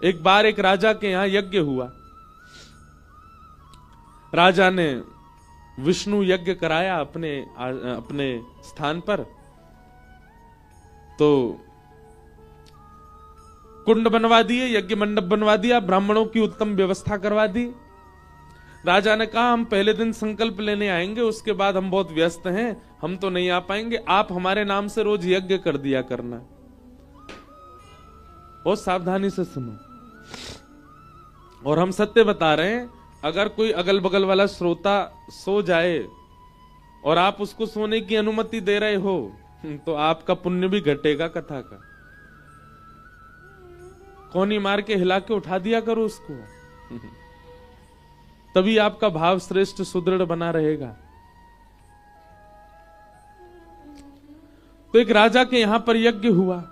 एक बार एक राजा के यहां यज्ञ हुआ। राजा ने विष्णु यज्ञ कराया अपने स्थान पर। तो कुंड बनवा दिए, यज्ञ मंडप बनवा दिया, ब्राह्मणों की उत्तम व्यवस्था करवा दी। राजा ने कहा हम पहले दिन संकल्प लेने आएंगे, उसके बाद हम बहुत व्यस्त हैं, हम तो नहीं आ पाएंगे, आप हमारे नाम से रोज यज्ञ कर दिया करना। बहुत सावधानी से सुनो, और हम सत्य बता रहे हैं। अगर कोई अगल बगल वाला श्रोता सो जाए और आप उसको सोने की अनुमति दे रहे हो तो आपका पुण्य भी घटेगा कथा का। कोनी मार के हिला के उठा दिया करो उसको, तभी आपका भाव श्रेष्ठ सुदृढ़ बना रहेगा। तो एक राजा के यहां पर यज्ञ हुआ।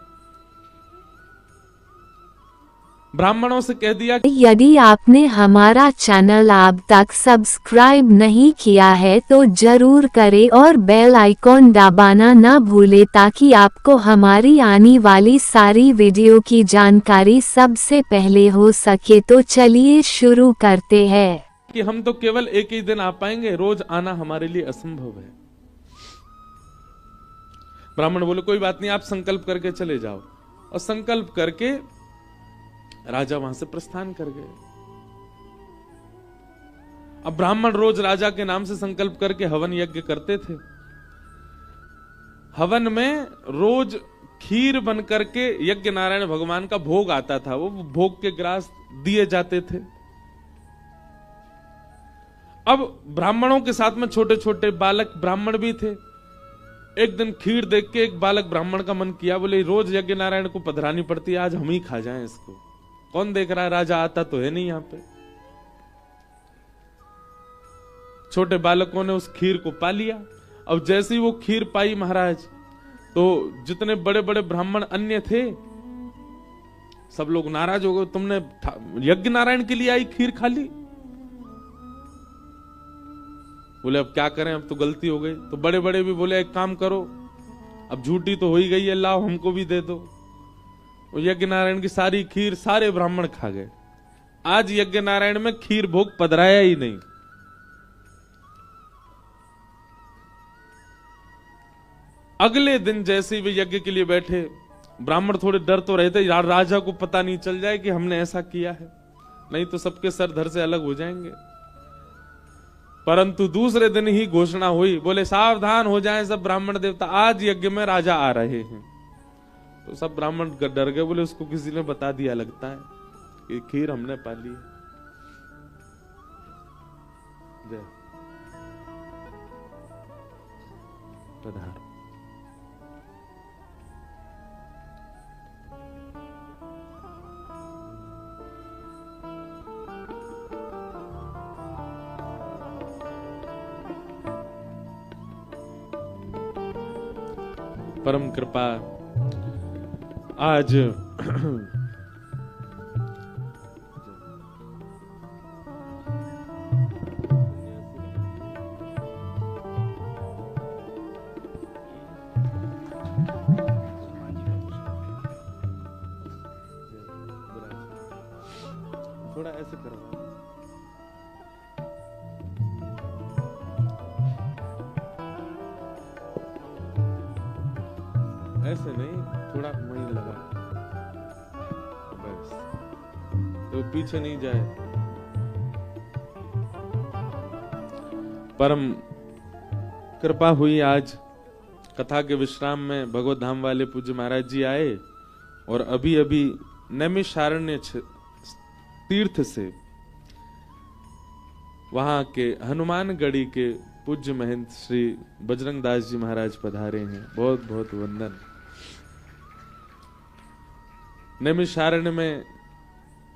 ब्राह्मणों से कह दिया यदि आपने हमारा चैनल अब तक सब्सक्राइब नहीं किया है तो जरूर करें और बेल आइकॉन दबाना ना भूले, ताकि आपको हमारी आने वाली सारी वीडियो की जानकारी सबसे पहले हो सके। तो चलिए शुरू करते हैं। कि हम तो केवल एक ही दिन आ पाएंगे, रोज आना हमारे लिए असंभव है। ब्राह्मण बोले कोई बात नहीं, आप संकल्प करके चले जाओ। और संकल्प करके राजा वहां से प्रस्थान कर गए। अब ब्राह्मण रोज राजा के नाम से संकल्प करके हवन यज्ञ करते थे। हवन में रोज खीर बन करके यज्ञ नारायण भगवान का भोग आता था, वो भोग के ग्रास दिए जाते थे। अब ब्राह्मणों के साथ में छोटे छोटे बालक ब्राह्मण भी थे। एक दिन खीर देख के एक बालक ब्राह्मण का मन किया, बोले रोज यज्ञ नारायण को पधरानी पड़ती है, आज हम ही खा जाएं इसको। कौन देख रहा है, राजा आता तो है नहीं यहां पे। छोटे बालकों ने उस खीर को पा लिया। अब जैसे ही वो खीर पाई महाराज, तो जितने बड़े बड़े ब्राह्मण अन्य थे सब लोग नाराज हो गए, तुमने यज्ञ नारायण के लिए आई खीर खा ली। बोले अब क्या करें, अब तो गलती हो गई। तो बड़े बड़े भी बोले एक काम करो, अब झूठी तो हो ही गई है, लाओ हमको भी दे दो। वो यज्ञ नारायण की सारी खीर सारे ब्राह्मण खा गए। आज यज्ञ नारायण में खीर भोग पधराया ही नहीं। अगले दिन जैसे भी यज्ञ के लिए बैठे, ब्राह्मण थोड़े डर तो रहे थे, यार राजा को पता नहीं चल जाए कि हमने ऐसा किया है, नहीं तो सबके सर धर से अलग हो जाएंगे। परंतु दूसरे दिन ही घोषणा हुई, बोले सावधान हो जाएं सब ब्राह्मण देवता, आज यज्ञ में राजा आ रहे हैं। तो सब ब्राह्मण डर गए, बोले उसको किसी ने बता दिया लगता है कि खीर हमने पा ली है। जय पधार। परम कृपा आज थोड़ा ऐसे करो, ऐसे नहीं, थोड़ा वहीं लगा बस, तो पीछे नहीं जाए। परम कृपा हुई, आज कथा के विश्राम में भगवत धाम वाले पूज्य महाराज जी आए और अभी अभी नैमिषारण्य तीर्थ से वहां के हनुमानगढ़ी के पूज्य महंत श्री बजरंग दास जी महाराज पधारे हैं। बहुत बहुत वंदन। नैमिषारण्य में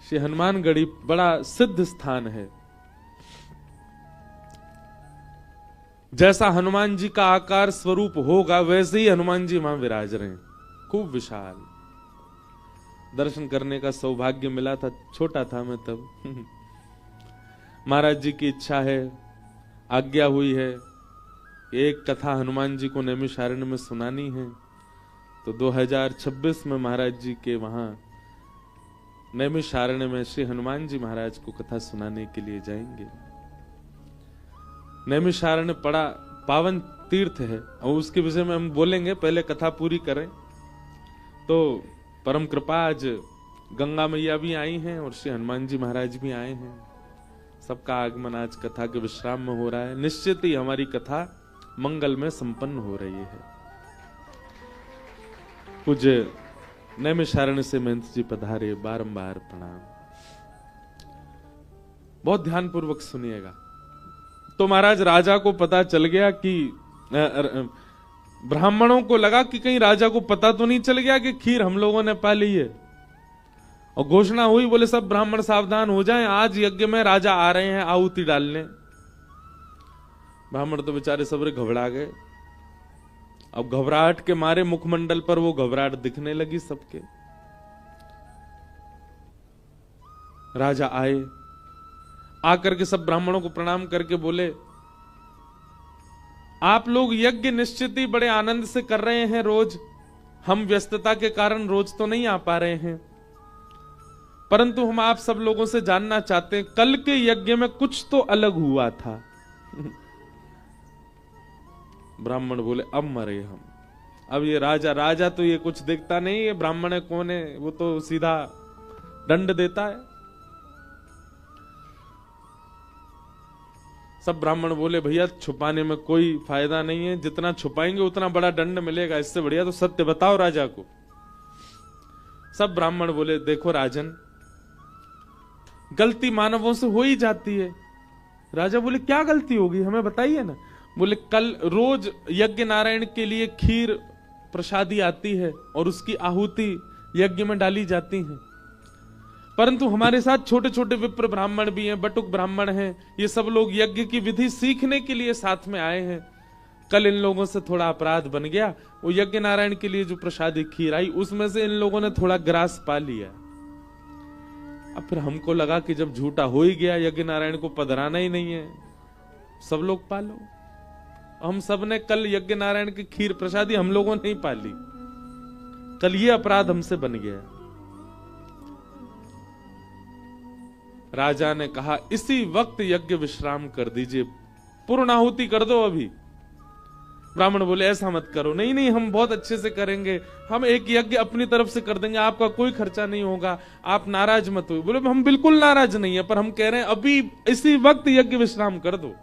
श्री हनुमानगढ़ी बड़ा सिद्ध स्थान है। जैसा हनुमान जी का आकार स्वरूप होगा वैसे ही हनुमान जी वहां विराज रहे हैं, खूब विशाल। दर्शन करने का सौभाग्य मिला था, छोटा था मैं तब। महाराज जी की इच्छा है, आज्ञा हुई है, एक कथा हनुमान जी को नैमिषारण्य में सुनानी है। तो 2026 में महाराज जी के वहां नैमिषारण्य में श्री हनुमान जी महाराज को कथा सुनाने के लिए जाएंगे। नैमिषारण्य बड़ा पावन तीर्थ है और उसके विषय में हम बोलेंगे, पहले कथा पूरी करें। तो परम कृपा आज गंगा मैया भी आई हैं और श्री हनुमान जी महाराज भी आए हैं। सबका आगमन आज कथा के विश्राम में हो रहा है। निश्चित ही हमारी कथा मंगल में संपन्न हो रही है। पूज्य नैमिषारण्य से महंत जी पधारे, बारंबार प्रणाम। बहुत ध्यान पूर्वक सुनिएगा। तो महाराज राजा को पता चल गया कि ब्राह्मणों को लगा कि कहीं राजा को पता तो नहीं चल गया कि खीर हम लोगों ने पा ली है। और घोषणा हुई, बोले सब ब्राह्मण सावधान हो जाएं, आज यज्ञ में राजा आ रहे हैं आहुति डालने। ब्राह्मण तो बेचारे सबरे घबरा गए। अब घबराहट के मारे मुखमंडल पर वो घबराहट दिखने लगी सबके। राजा आए, आकर के सब ब्राह्मणों को प्रणाम करके बोले, आप लोग यज्ञ निश्चित ही बड़े आनंद से कर रहे हैं रोज। हम व्यस्तता के कारण रोज तो नहीं आ पा रहे हैं, परंतु हम आप सब लोगों से जानना चाहते हैं, कल के यज्ञ में कुछ तो अलग हुआ था। ब्राह्मण बोले, अब मरे हम। अब ये राजा तो ये कुछ देखता नहीं है, ब्राह्मण है कौन है, वो तो सीधा दंड देता है। सब ब्राह्मण बोले, भैया छुपाने में कोई फायदा नहीं है, जितना छुपाएंगे उतना बड़ा दंड मिलेगा, इससे बढ़िया तो सत्य बताओ राजा को। सब ब्राह्मण बोले, देखो राजन, गलती मानवों से हो ही जाती है। राजा बोले, क्या गलती होगी, हमें बताइए ना। बोले, कल रोज यज्ञ नारायण के लिए खीर प्रसादी आती है और उसकी आहुति यज्ञ में डाली जाती है, परंतु हमारे साथ छोटे छोटे विप्र ब्राह्मण भी हैं, बटुक ब्राह्मण हैं, ये सब लोग यज्ञ की विधि सीखने के लिए साथ में आए हैं। कल इन लोगों से थोड़ा अपराध बन गया, वो यज्ञ नारायण के लिए जो प्रसादी खीर आई उसमें से इन लोगों ने थोड़ा ग्रास पा लिया। अब फिर हमको लगा कि जब झूठा हो ही गया, यज्ञ नारायण को पधराना ही नहीं है, सब लोग पालो। हम सब ने कल यज्ञ नारायण की खीर प्रसादी हम लोगों ने ही पाली, कल ये अपराध हमसे बन गया। राजा ने कहा, इसी वक्त यज्ञ विश्राम कर दीजिए, पूर्णाहुति कर दो अभी। ब्राह्मण बोले, ऐसा मत करो। नहीं नहीं, हम बहुत अच्छे से करेंगे, हम एक यज्ञ अपनी तरफ से कर देंगे, आपका कोई खर्चा नहीं होगा, आप नाराज मत हो। बोले, हम बिल्कुल नाराज नहीं है, पर हम कह रहे हैं अभी इसी वक्त यज्ञ विश्राम कर दो।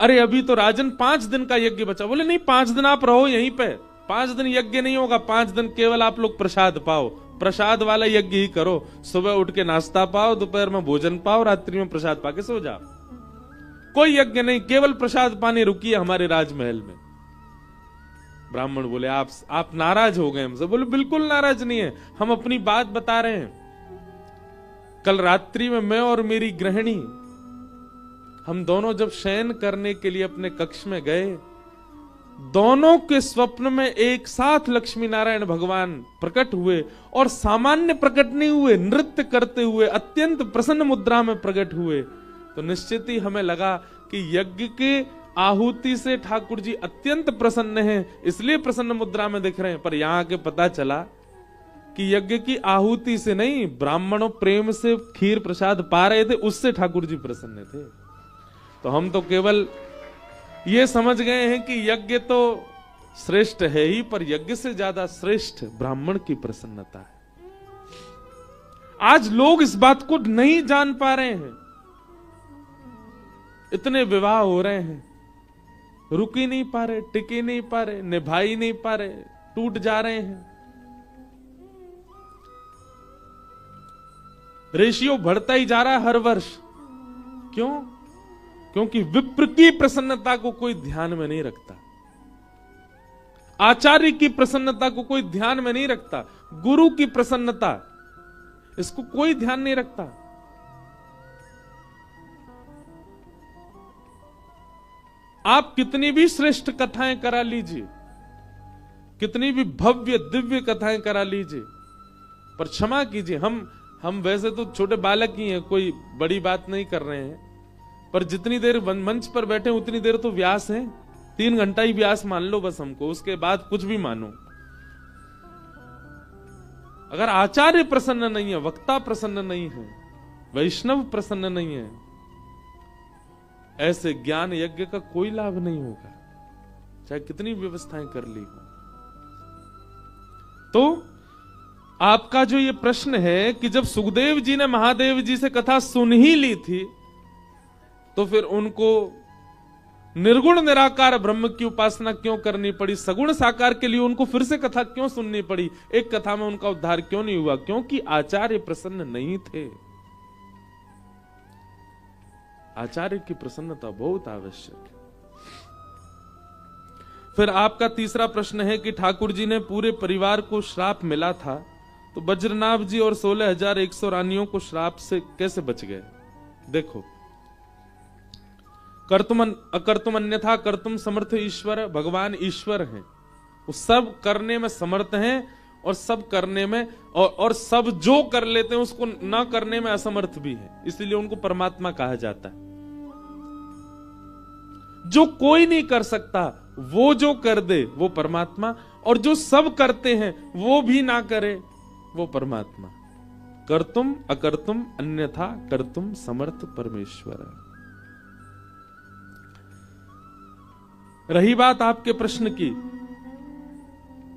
अरे अभी तो राजन 5 दिन का यज्ञ बचा। बोले, नहीं 5 दिन आप रहो यहीं पे, 5 दिन यज्ञ नहीं होगा, 5 दिन केवल आप लोग प्रसाद पाओ, प्रसाद वाला यज्ञ ही करो। सुबह उठ के नाश्ता पाओ, दोपहर में भोजन पाओ, रात्रि में प्रसाद पाके सो जाओ। कोई यज्ञ नहीं, केवल प्रसाद पाने रुकी है हमारे राजमहल में। ब्राह्मण बोले, आप नाराज हो गए हमसे। बोले, बिल्कुल नाराज नहीं है, हम अपनी बात बता रहे हैं। कल रात्रि में मैं और मेरी गृहिणी, हम दोनों जब शयन करने के लिए अपने कक्ष में गए, दोनों के स्वप्न में एक साथ लक्ष्मी नारायण भगवान प्रकट हुए, और सामान्य प्रकट नहीं हुए, नृत्य करते हुए अत्यंत प्रसन्न मुद्रा में प्रकट हुए। तो निश्चित ही हमें लगा कि यज्ञ के आहुति से ठाकुर जी अत्यंत प्रसन्न हैं, इसलिए प्रसन्न मुद्रा में दिख रहे हैं। पर यहां के पता चला कि यज्ञ की आहुति से नहीं, ब्राह्मणों प्रेम से खीर प्रसाद पा रहे थे, उससे ठाकुर जी प्रसन्न थे। तो हम तो केवल ये समझ गए हैं कि यज्ञ तो श्रेष्ठ है ही, पर यज्ञ से ज्यादा श्रेष्ठ ब्राह्मण की प्रसन्नता है। आज लोग इस बात को नहीं जान पा रहे हैं। इतने विवाह हो रहे हैं, रुक ही नहीं पा रहे, टिक ही नहीं पा रहे, निभा ही नहीं पा रहे, टूट जा रहे हैं। रेशियो बढ़ता ही जा रहा है हर वर्ष। क्यों? क्योंकि विप्र की प्रसन्नता को कोई ध्यान में नहीं रखता, आचार्य की प्रसन्नता को कोई ध्यान में नहीं रखता, गुरु की प्रसन्नता, इसको कोई ध्यान नहीं रखता। आप कितनी भी श्रेष्ठ कथाएं करा लीजिए, कितनी भी भव्य दिव्य कथाएं करा लीजिए, पर क्षमा कीजिए, हम वैसे तो छोटे बालक ही हैं, कोई बड़ी बात नहीं कर रहे हैं, पर जितनी देर मंच पर बैठे उतनी देर तो व्यास है। 3 घंटा ही व्यास मान लो बस हमको, उसके बाद कुछ भी मानो। अगर आचार्य प्रसन्न नहीं है, वक्ता प्रसन्न नहीं है, वैष्णव प्रसन्न नहीं है, ऐसे ज्ञान यज्ञ का कोई लाभ नहीं होगा, चाहे कितनी व्यवस्थाएं कर ली हो। तो आपका जो ये प्रश्न है कि जब सुखदेव जी ने महादेव जी से कथा सुन ही ली थी, तो फिर उनको निर्गुण निराकार ब्रह्म की उपासना क्यों करनी पड़ी, सगुण साकार के लिए उनको फिर से कथा क्यों सुननी पड़ी, एक कथा में उनका उद्धार क्यों नहीं हुआ? क्योंकि आचार्य प्रसन्न नहीं थे। आचार्य की प्रसन्नता बहुत आवश्यक है। फिर आपका तीसरा प्रश्न है कि ठाकुर जी ने पूरे परिवार को श्राप मिला था, तो बज्रनाभ जी और 16,100 रानियों को श्राप से कैसे बच गए? देखो, कर्तुम अकर्तुम अन्यथा कर्तुम समर्थ ईश्वर, भगवान ईश्वर हैं, वो सब करने में समर्थ हैं और सब करने में और सब जो कर लेते हैं उसको ना करने में असमर्थ भी है, इसलिए उनको परमात्मा कहा जाता है। जो कोई नहीं कर सकता वो जो कर दे वो परमात्मा, और जो सब करते हैं वो भी ना करे वो परमात्मा। कर्तुम अकर्तुम अन्यथा कर्तुम समर्थ परमेश्वर। रही बात आपके प्रश्न की,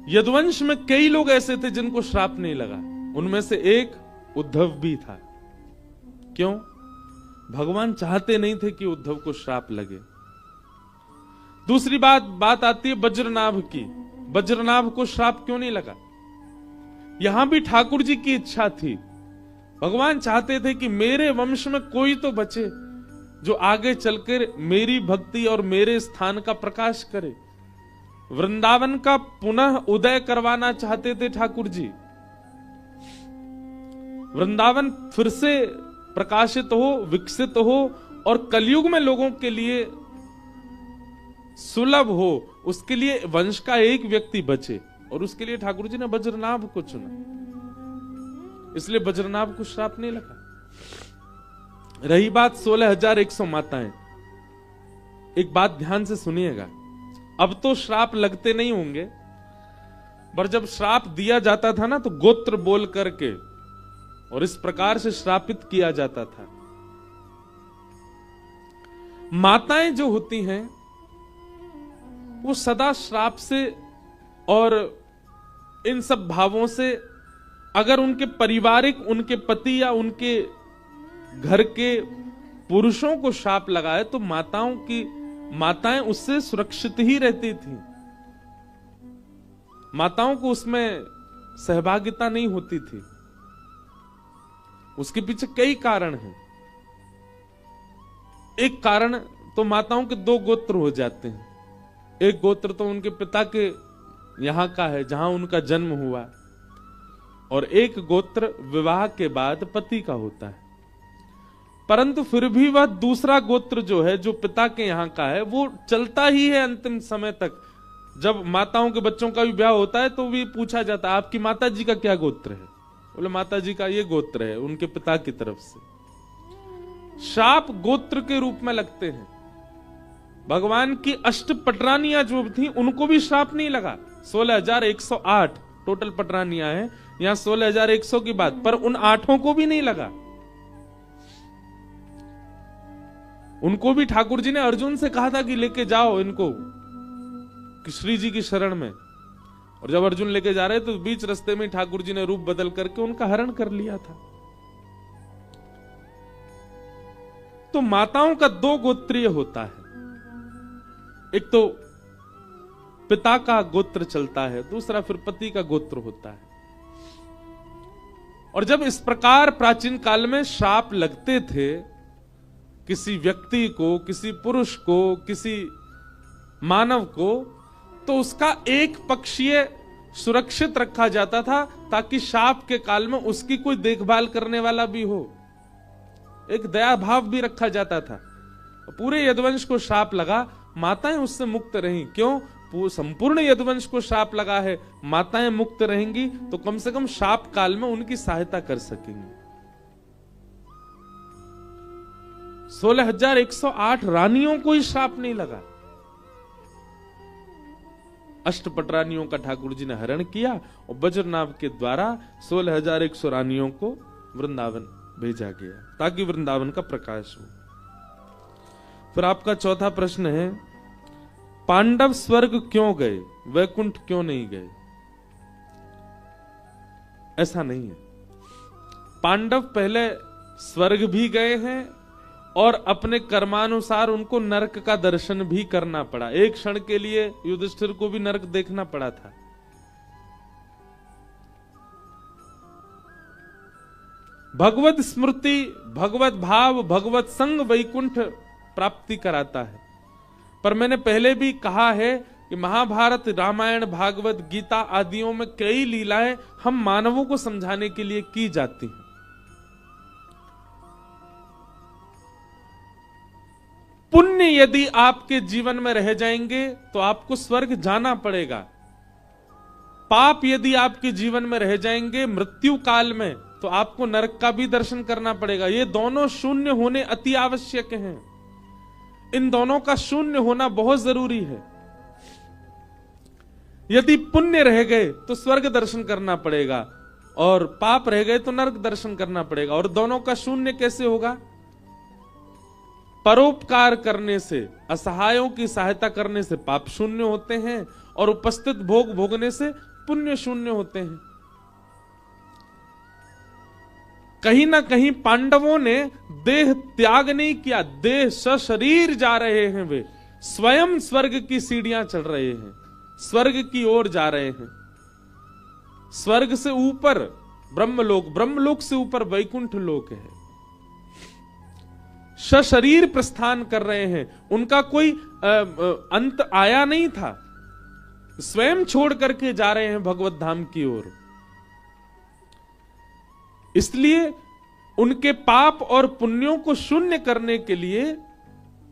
यदुवंश में कई लोग ऐसे थे जिनको श्राप नहीं लगा, उनमें से एक उद्धव भी था। क्यों? भगवान चाहते नहीं थे कि उद्धव को श्राप लगे। दूसरी बात आती है बज्रनाभ की। बज्रनाभ को श्राप क्यों नहीं लगा? यहां भी ठाकुर जी की इच्छा थी, भगवान चाहते थे कि मेरे वंश में कोई तो बचे जो आगे चलकर मेरी भक्ति और मेरे स्थान का प्रकाश करे। वृंदावन का पुनः उदय करवाना चाहते थे ठाकुर जी। वृंदावन फिर से प्रकाशित हो, विकसित हो और कलयुग में लोगों के लिए सुलभ हो, उसके लिए वंश का एक व्यक्ति बचे, और उसके लिए ठाकुर जी ने बज्रनाभ को चुना, इसलिए बज्रनाभ को श्राप नहीं लगा। रही बात 16,100 माताएं, एक बात ध्यान से सुनिएगा, अब तो श्राप लगते नहीं होंगे, पर जब श्राप दिया जाता था ना तो गोत्र बोल करके और इस प्रकार से श्रापित किया जाता था। माताएं जो होती हैं वो सदा श्राप से और इन सब भावों से, अगर उनके पारिवारिक, उनके पति या उनके घर के पुरुषों को श्राप लगाए तो माताएं उससे सुरक्षित ही रहती थी, माताओं को उसमें सहभागिता नहीं होती थी। उसके पीछे कई कारण हैं। एक कारण तो माताओं के 2 गोत्र हो जाते हैं। एक गोत्र तो उनके पिता के यहां का है जहां उनका जन्म हुआ, और एक गोत्र विवाह के बाद पति का होता है। परंतु फिर भी वह दूसरा गोत्र जो है, जो पिता के यहां का है, वो चलता ही है अंतिम समय तक। जब माताओं के बच्चों का भी ब्याह होता है तो भी पूछा जाता है आपकी माता जी का क्या गोत्र है? बोले माता जी का ये गोत्र है, उनके पिता की तरफ से। शाप गोत्र के रूप में लगते हैं। भगवान की अष्ट पटरानियां जो थी उनको भी श्राप नहीं लगा। 16,108 टोटल पटरानियां हैं, यहां 16,100 की बात, पर उन 8 को भी नहीं लगा। उनको भी ठाकुर जी ने अर्जुन से कहा था कि लेके जाओ इनको श्री जी की शरण में, और जब अर्जुन लेके जा रहे तो बीच रास्ते में ठाकुर जी ने रूप बदल करके उनका हरण कर लिया था। तो माताओं का 2 गोत्रीय होता है, एक तो पिता का गोत्र चलता है, दूसरा फिर पति का गोत्र होता है। और जब इस प्रकार प्राचीन काल में श्राप लगते थे किसी व्यक्ति को, किसी पुरुष को, किसी मानव को, तो उसका एक पक्षीय सुरक्षित रखा जाता था ताकि शाप के काल में उसकी कोई देखभाल करने वाला भी हो। एक दया भाव भी रखा जाता था। पूरे यदुवंश को श्राप लगा, माताएं उससे मुक्त रहीं। क्यों? संपूर्ण यदुवंश को श्राप लगा है, माताएं मुक्त रहेंगी तो कम से कम शाप काल में उनकी सहायता कर सकेंगी। 16,108 रानियों को ही श्राप नहीं लगा। अष्टपट रानियों का ठाकुर जी ने हरण किया और वज्रनाभ के द्वारा 16,100 रानियों को वृंदावन भेजा गया ताकि वृंदावन का प्रकाश हो। फिर आपका चौथा प्रश्न है, पांडव स्वर्ग क्यों गए, वैकुंठ क्यों नहीं गए? ऐसा नहीं है। पांडव पहले स्वर्ग भी गए हैं और अपने कर्मानुसार उनको नरक का दर्शन भी करना पड़ा। एक क्षण के लिए युधिष्ठिर को भी नरक देखना पड़ा था। भगवत स्मृति, भगवत भाव, भगवत संग वैकुंठ प्राप्ति कराता है। पर मैंने पहले भी कहा है कि महाभारत, रामायण, भागवत, गीता आदियों में कई लीलाएं हम मानवों को समझाने के लिए की जाती हैं। पुण्य यदि आपके जीवन में रह जाएंगे तो आपको स्वर्ग जाना पड़ेगा। पाप यदि आपके जीवन में रह जाएंगे मृत्यु काल में तो आपको नरक का भी दर्शन करना पड़ेगा। ये दोनों शून्य होने अति आवश्यक हैं। इन दोनों का शून्य होना बहुत जरूरी है। यदि पुण्य रह गए तो स्वर्ग दर्शन करना पड़ेगा और पाप रह गए तो नरक दर्शन करना पड़ेगा। और दोनों का शून्य कैसे होगा? परोपकार करने से, असहायों की सहायता करने से पाप शून्य होते हैं और उपस्थित भोग भोगने से पुण्य शून्य होते हैं। कहीं ना कहीं पांडवों ने देह त्याग नहीं किया, देह सशरीर जा रहे हैं। वे स्वयं स्वर्ग की सीढ़ियां चढ़ रहे हैं, स्वर्ग की ओर जा रहे हैं। स्वर्ग से ऊपर ब्रह्मलोक, ब्रह्मलोक से ऊपर वैकुंठ लोक है। सशरीर प्रस्थान कर रहे हैं। उनका कोई अंत आया नहीं था, स्वयं छोड़ करके जा रहे हैं भगवत धाम की ओर। इसलिए उनके पाप और पुण्यों को शून्य करने के लिए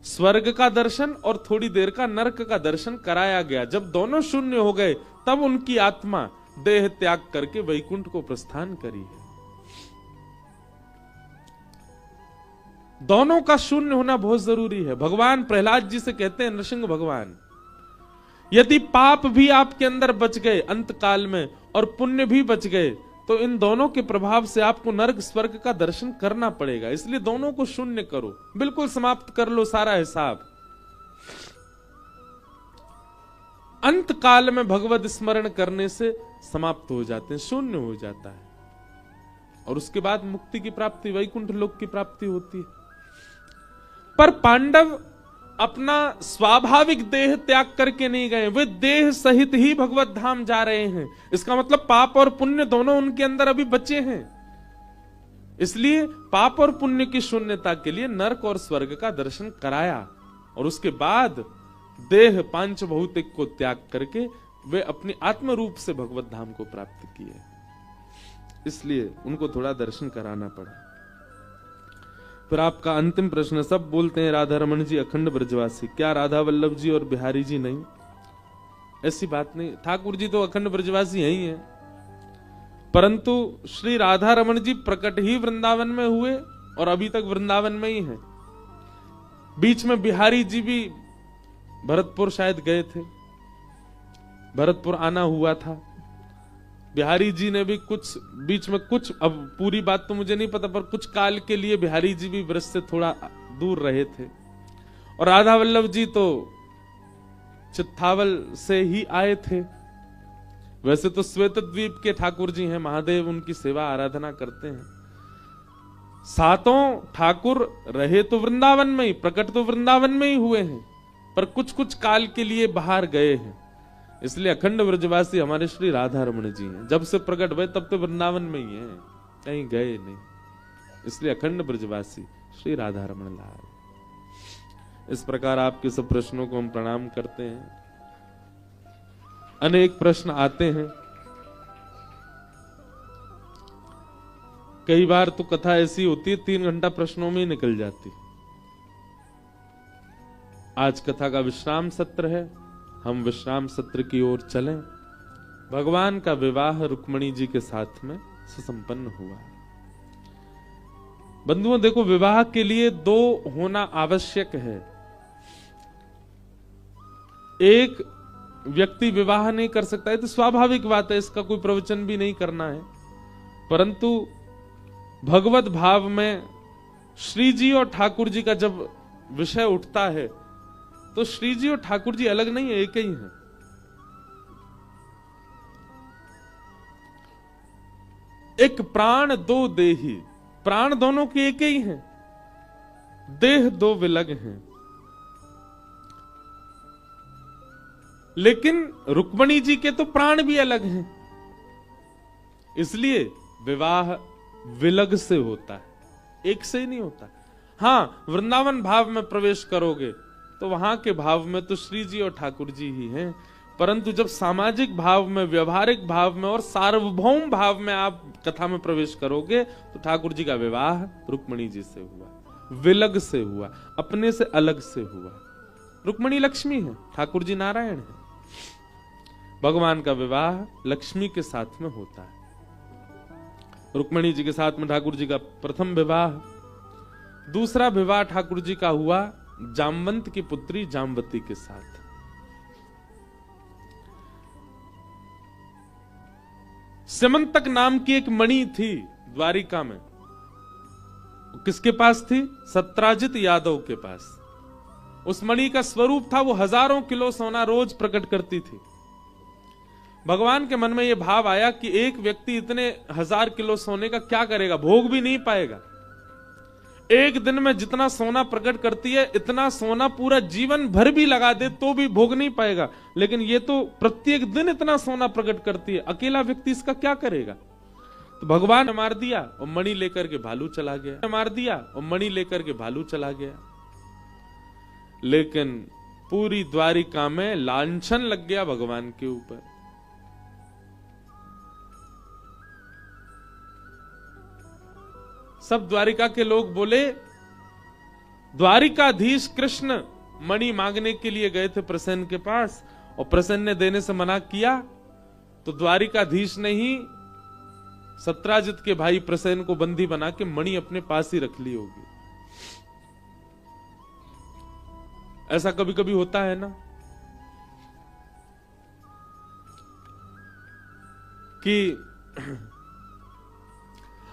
स्वर्ग का दर्शन और थोड़ी देर का नरक का दर्शन कराया गया। जब दोनों शून्य हो गए तब उनकी आत्मा देह त्याग करके वैकुंठ को प्रस्थान करी है। दोनों का शून्य होना बहुत जरूरी है। भगवान प्रहलाद जी से कहते हैं, नृसिंह भगवान, यदि पाप भी आपके अंदर बच गए अंत काल में और पुण्य भी बच गए तो इन दोनों के प्रभाव से आपको नरक स्वर्ग का दर्शन करना पड़ेगा। इसलिए दोनों को शून्य करो, बिल्कुल समाप्त कर लो सारा हिसाब। अंत काल में भगवत स्मरण करने से समाप्त हो जाते हैं, शून्य हो जाता है और उसके बाद मुक्ति की प्राप्ति, वैकुंठ लोक की प्राप्ति होती है। पर पांडव अपना स्वाभाविक देह त्याग करके नहीं गए, वे देह सहित ही भगवत धाम जा रहे हैं। इसका मतलब पाप और पुण्य दोनों उनके अंदर अभी बचे हैं। इसलिए पाप और पुण्य की शून्यता के लिए नरक और स्वर्ग का दर्शन कराया और उसके बाद देह पांच भौतिक को त्याग करके वे अपनी आत्म रूप से भगवत धाम को प्राप्त किए। इसलिए उनको थोड़ा दर्शन कराना पड़ा। फिर आपका अंतिम प्रश्न, सब बोलते हैं राधा रमन जी अखंड ब्रजवासी, क्या राधा वल्लभ जी और बिहारी जी नहीं? ऐसी बात नहीं। ठाकुर जी तो अखंड ब्रजवासी ही हैं, परंतु श्री राधा रमन जी प्रकट ही वृंदावन में हुए और अभी तक वृंदावन में ही हैं। बीच में बिहारी जी भी भरतपुर शायद गए थे, भरतपुर आना हुआ था। बिहारी जी ने भी कुछ बीच में कुछ, अब पूरी बात तो मुझे नहीं पता, पर कुछ काल के लिए बिहारी जी भी ब्रज से थोड़ा दूर रहे थे। और राधा वल्लभ जी तो चित्तावल से ही आए थे। वैसे तो श्वेत द्वीप के ठाकुर जी हैं, महादेव उनकी सेवा आराधना करते हैं। सातों ठाकुर रहे तो वृंदावन में ही, प्रकट तो वृंदावन में ही हुए हैं, पर कुछ कुछ काल के लिए बाहर गए हैं। इसलिए अखंड ब्रजवासी हमारे श्री राधा रमण जी हैं। जब से प्रकट हुए तब तो वृंदावन में ही हैं, कहीं गए नहीं। इसलिए अखंड ब्रजवासी श्री राधा रमण लाल। इस प्रकार आपके सब प्रश्नों को हम प्रणाम करते हैं। अनेक प्रश्न आते हैं, कई बार तो कथा ऐसी होती है 3 घंटा प्रश्नों में ही निकल जाती। आज कथा का विश्राम सत्र है, हम विश्राम सत्र की ओर चलें। भगवान का विवाह रुक्मणी जी के साथ में सुसंपन्न हुआ। बंधुओं देखो, विवाह के लिए 2 होना आवश्यक है। एक व्यक्ति विवाह नहीं कर सकता है तो स्वाभाविक बात है, इसका कोई प्रवचन भी नहीं करना है। परंतु भगवत भाव में श्री जी और ठाकुर जी का जब विषय उठता है तो श्री जी और ठाकुर जी अलग नहीं है, एक ही हैं। एक प्राण दो देही, प्राण दोनों के एक ही हैं, देह दो विलग हैं। लेकिन रुक्मणी जी के तो प्राण भी अलग हैं, इसलिए विवाह विलग से होता है, एक से ही नहीं होता। हाँ, वृंदावन भाव में प्रवेश करोगे तो वहां के भाव में तो श्री जी और ठाकुर जी ही हैं, परंतु जब सामाजिक भाव में, व्यवहारिक भाव में और सार्वभौम भाव में आप कथा में प्रवेश करोगे तो ठाकुर जी का विवाह रुक्मणी जी से हुआ, विलग से हुआ, अपने से अलग से हुआ। रुक्मणी लक्ष्मी है, ठाकुर जी नारायण है। भगवान का विवाह लक्ष्मी के साथ में होता है। रुक्मणी जी के साथ में ठाकुर जी का प्रथम विवाह। दूसरा विवाह ठाकुर जी का हुआ जामवंत की पुत्री जामवती के साथ। स्यमंतक नाम की एक मणि थी द्वारिका में, किसके पास थी? सत्राजित यादव के पास। उस मणि का स्वरूप था, वो हजारों किलो सोना रोज प्रकट करती थी। भगवान के मन में यह भाव आया कि एक व्यक्ति इतने 1000 किलो सोने का क्या करेगा, भोग भी नहीं पाएगा। एक दिन में जितना सोना प्रकट करती है, इतना सोना पूरा जीवन भर भी लगा दे तो भी भोग नहीं पाएगा। लेकिन ये तो प्रत्येक दिन इतना सोना प्रकट करती है, अकेला व्यक्ति इसका क्या करेगा? तो भगवान ने मार दिया और मणि लेकर के भालू चला गया, मार दिया और मणि लेकर के भालू चला गया। लेकिन पूरी द्वारिका में लांछन लग गया भगवान के ऊपर। सब द्वारिका के लोग बोले, द्वारिकाधीश कृष्ण मणि मांगने के लिए गए थे प्रसन्न के पास और प्रसन्न ने देने से मना किया, तो द्वारिकाधीश ने ही सत्राजित के भाई प्रसन्न को बंदी बना के मणि अपने पास ही रख ली होगी। ऐसा कभी कभी होता है ना कि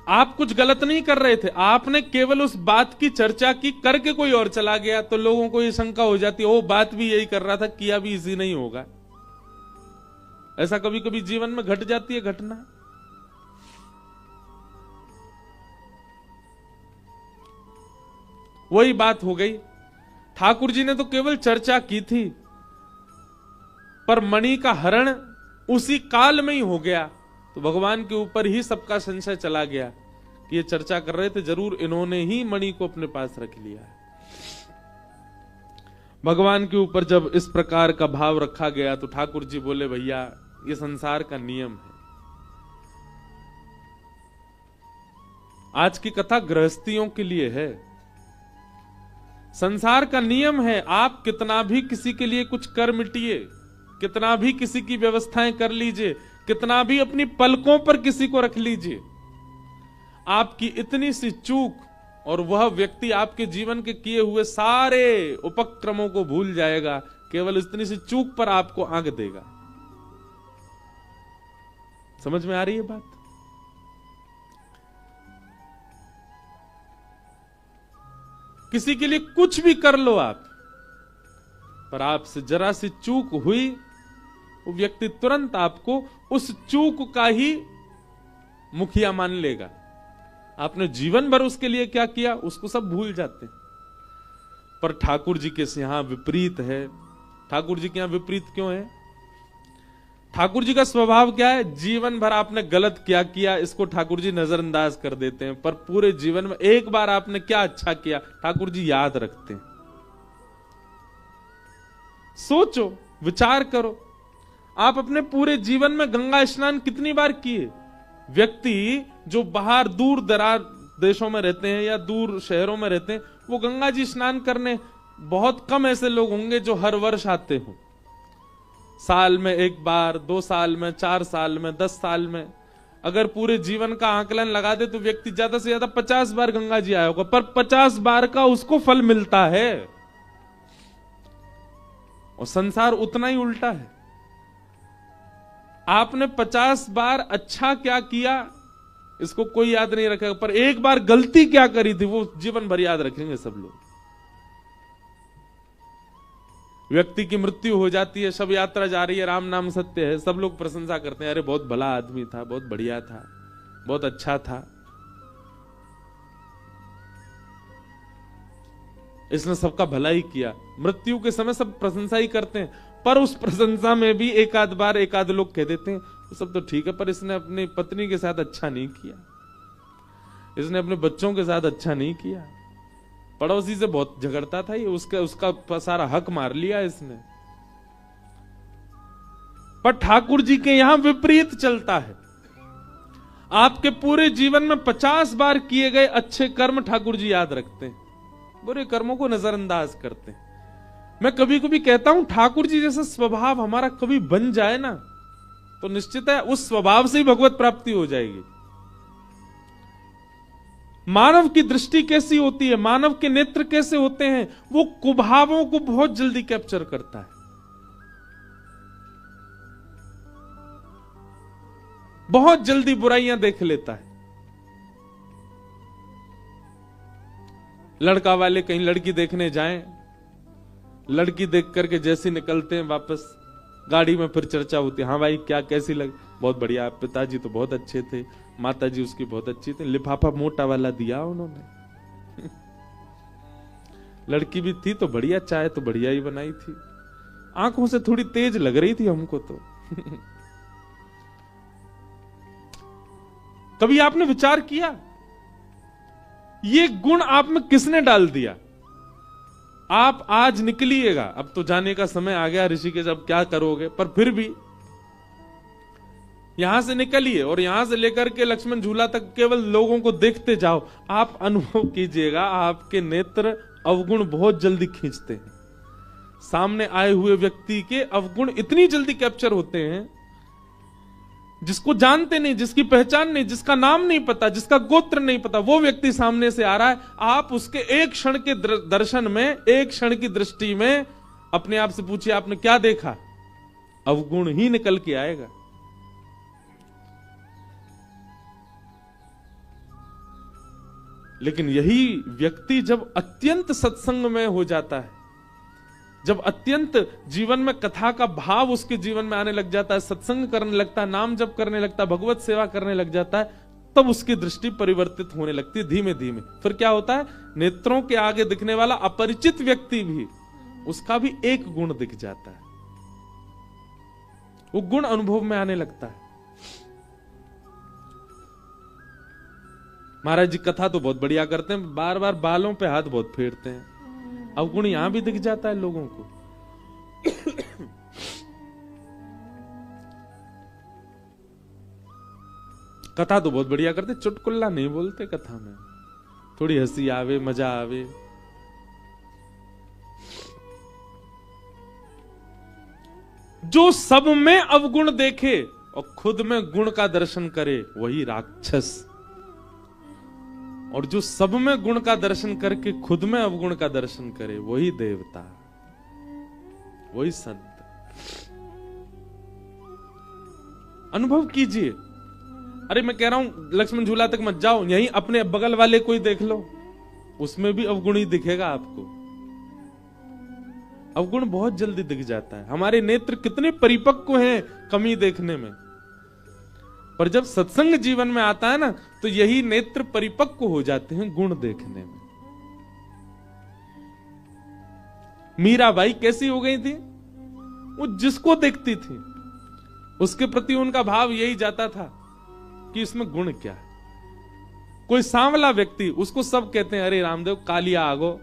आप कुछ गलत नहीं कर रहे थे, आपने केवल उस बात की चर्चा की, करके कोई और चला गया, तो लोगों को ये शंका हो जाती है, वो बात भी यही कर रहा था, किया भी इसी नहीं होगा। ऐसा कभी कभी जीवन में घट जाती है घटना। वही बात हो गई, ठाकुर जी ने तो केवल चर्चा की थी, पर मणि का हरण उसी काल में ही हो गया। तो भगवान के ऊपर ही सबका संशय चला गया कि ये चर्चा कर रहे थे, जरूर इन्होंने ही मणि को अपने पास रख लिया है। भगवान के ऊपर जब इस प्रकार का भाव रखा गया तो ठाकुर जी बोले, भैया ये संसार का नियम है। आज की कथा गृहस्थियों के लिए है। संसार का नियम है, आप कितना भी किसी के लिए कुछ कर मिटिए, कितना भी किसी की व्यवस्थाएं कर लीजिए, कितना भी अपनी पलकों पर किसी को रख लीजिए, आपकी इतनी सी चूक और वह व्यक्ति आपके जीवन के किए हुए सारे उपक्रमों को भूल जाएगा, केवल इतनी सी चूक पर आपको आंक देगा। समझ में आ रही है बात? किसी के लिए कुछ भी कर लो आप, पर आपसे जरा सी चूक हुई, वो व्यक्ति तुरंत आपको उस चूक का ही मुखिया मान लेगा। आपने जीवन भर उसके लिए क्या किया उसको सब भूल जाते हैं। पर ठाकुर जी के यहां विपरीत है। ठाकुर जी के यहां विपरीत क्यों है? ठाकुर जी का स्वभाव क्या है? जीवन भर आपने गलत क्या किया इसको ठाकुर जी नजरअंदाज कर देते हैं, पर पूरे जीवन में एक बार आपने क्या अच्छा किया ठाकुर जी याद रखते हैं। सोचो, विचार करो, आप अपने पूरे जीवन में गंगा स्नान कितनी बार किए? व्यक्ति जो बाहर दूर दराज देशों में रहते हैं या दूर शहरों में रहते हैं, वो गंगा जी स्नान करने, बहुत कम ऐसे लोग होंगे जो हर वर्ष आते हो। साल में एक बार, 2 साल में, 4 साल में, 10 साल में, अगर पूरे जीवन का आकलन लगा दे तो व्यक्ति ज्यादा से ज्यादा 50 बार गंगा जी आया होगा, पर 50 बार का उसको फल मिलता है। और संसार उतना ही उल्टा है। आपने 50 बार अच्छा क्या किया इसको कोई याद नहीं रखेगा, पर एक बार गलती क्या करी थी वो जीवन भर याद रखेंगे सब लोग। व्यक्ति की मृत्यु हो जाती है, शव यात्रा जा रही है, राम नाम सत्य है, सब लोग प्रशंसा करते हैं, अरे बहुत भला आदमी था, बहुत बढ़िया था, बहुत अच्छा था, इसने सबका भला ही किया। मृत्यु के समय सब प्रशंसा ही करते हैं, पर उस प्रशंसा में भी एक आध बार एक आध लोग कह देते हैं वो सब तो ठीक है, पर इसने अपनी पत्नी के साथ अच्छा नहीं किया, इसने अपने बच्चों के साथ अच्छा नहीं किया, पड़ोसी से बहुत झगड़ता था ये, उसका सारा हक मार लिया इसने। पर ठाकुर जी के यहां विपरीत चलता है। आपके पूरे जीवन में 50 बार किए गए अच्छे कर्म ठाकुर जी याद रखते हैं, बुरे कर्मों को नजरअंदाज करते हैं। मैं कभी कभी कहता हूं ठाकुर जी जैसा स्वभाव हमारा कभी बन जाए ना तो निश्चित है उस स्वभाव से ही भगवत प्राप्ति हो जाएगी। मानव की दृष्टि कैसी होती है, मानव के नेत्र कैसे होते हैं, वो कुभावों को बहुत जल्दी कैप्चर करता है, बहुत जल्दी बुराइयां देख लेता है। लड़का वाले कहीं लड़की देखने जाएं, लड़की देख करके जैसी निकलते हैं वापस गाड़ी में फिर चर्चा होती है, हाँ भाई क्या कैसी लगी, बहुत बढ़िया, पिताजी तो बहुत अच्छे थे, माताजी उसकी बहुत अच्छी थी, लिफाफा मोटा वाला दिया उन्होंने लड़की भी थी तो बढ़िया, चाय तो बढ़िया ही बनाई थी, आंखों से थोड़ी तेज लग रही थी हमको तो कभी आपने विचार किया ये गुण आप में किसने डाल दिया? आप आज निकलिएगा, अब तो जाने का समय आ गया ऋषिकेश, अब क्या करोगे, पर फिर भी यहां से निकलिए और यहां से लेकर के लक्ष्मण झूला तक केवल लोगों को देखते जाओ, आप अनुभव कीजिएगा आपके नेत्र अवगुण बहुत जल्दी खींचते हैं। सामने आए हुए व्यक्ति के अवगुण इतनी जल्दी कैप्चर होते हैं, जिसको जानते नहीं, जिसकी पहचान नहीं, जिसका नाम नहीं पता, जिसका गोत्र नहीं पता, वो व्यक्ति सामने से आ रहा है, आप उसके एक क्षण के दर्शन में, एक क्षण की दृष्टि में अपने आप से पूछिए आपने क्या देखा, अवगुण ही निकल के आएगा। लेकिन यही व्यक्ति जब अत्यंत सत्संग में हो जाता है, जब अत्यंत जीवन में कथा का भाव उसके जीवन में आने लग जाता है, सत्संग करने लगता है, नाम जप करने लगता है, भगवत सेवा करने लग जाता है, तब उसकी दृष्टि परिवर्तित होने लगती है धीमे धीमे। फिर क्या होता है, नेत्रों के आगे दिखने वाला अपरिचित व्यक्ति भी, उसका भी एक गुण दिख जाता है, वो गुण अनुभव में आने लगता है। महाराज जी कथा तो बहुत बढ़िया करते हैं, बार बार बालों पे हाथ बहुत फेरते हैं, अवगुण यहां भी दिख जाता है लोगों को। कथा तो बहुत बढ़िया करते, चुटकुल्ला नहीं बोलते कथा में, थोड़ी हंसी आवे, मजा आवे। जो सब में अवगुण देखे और खुद में गुण का दर्शन करे वही राक्षस, और जो सब में गुण का दर्शन करके खुद में अवगुण का दर्शन करे वही देवता, वही संत। अनुभव कीजिए। अरे मैं कह रहा हूं लक्ष्मण झूला तक मत जाओ, यहीं अपने बगल वाले कोई देख लो, उसमें भी अवगुण ही दिखेगा आपको। अवगुण बहुत जल्दी दिख जाता है। हमारे नेत्र कितने परिपक्व हैं कमी देखने में, पर जब सत्संग जीवन में आता है ना तो यही नेत्र परिपक्व हो जाते हैं गुण देखने में। मीराबाई कैसी हो गई थी, वो जिसको देखती थी उसके प्रति उनका भाव यही जाता था कि इसमें गुण क्या है। कोई सांवला व्यक्ति, उसको सब कहते हैं अरे रामदेव कालिया आगो,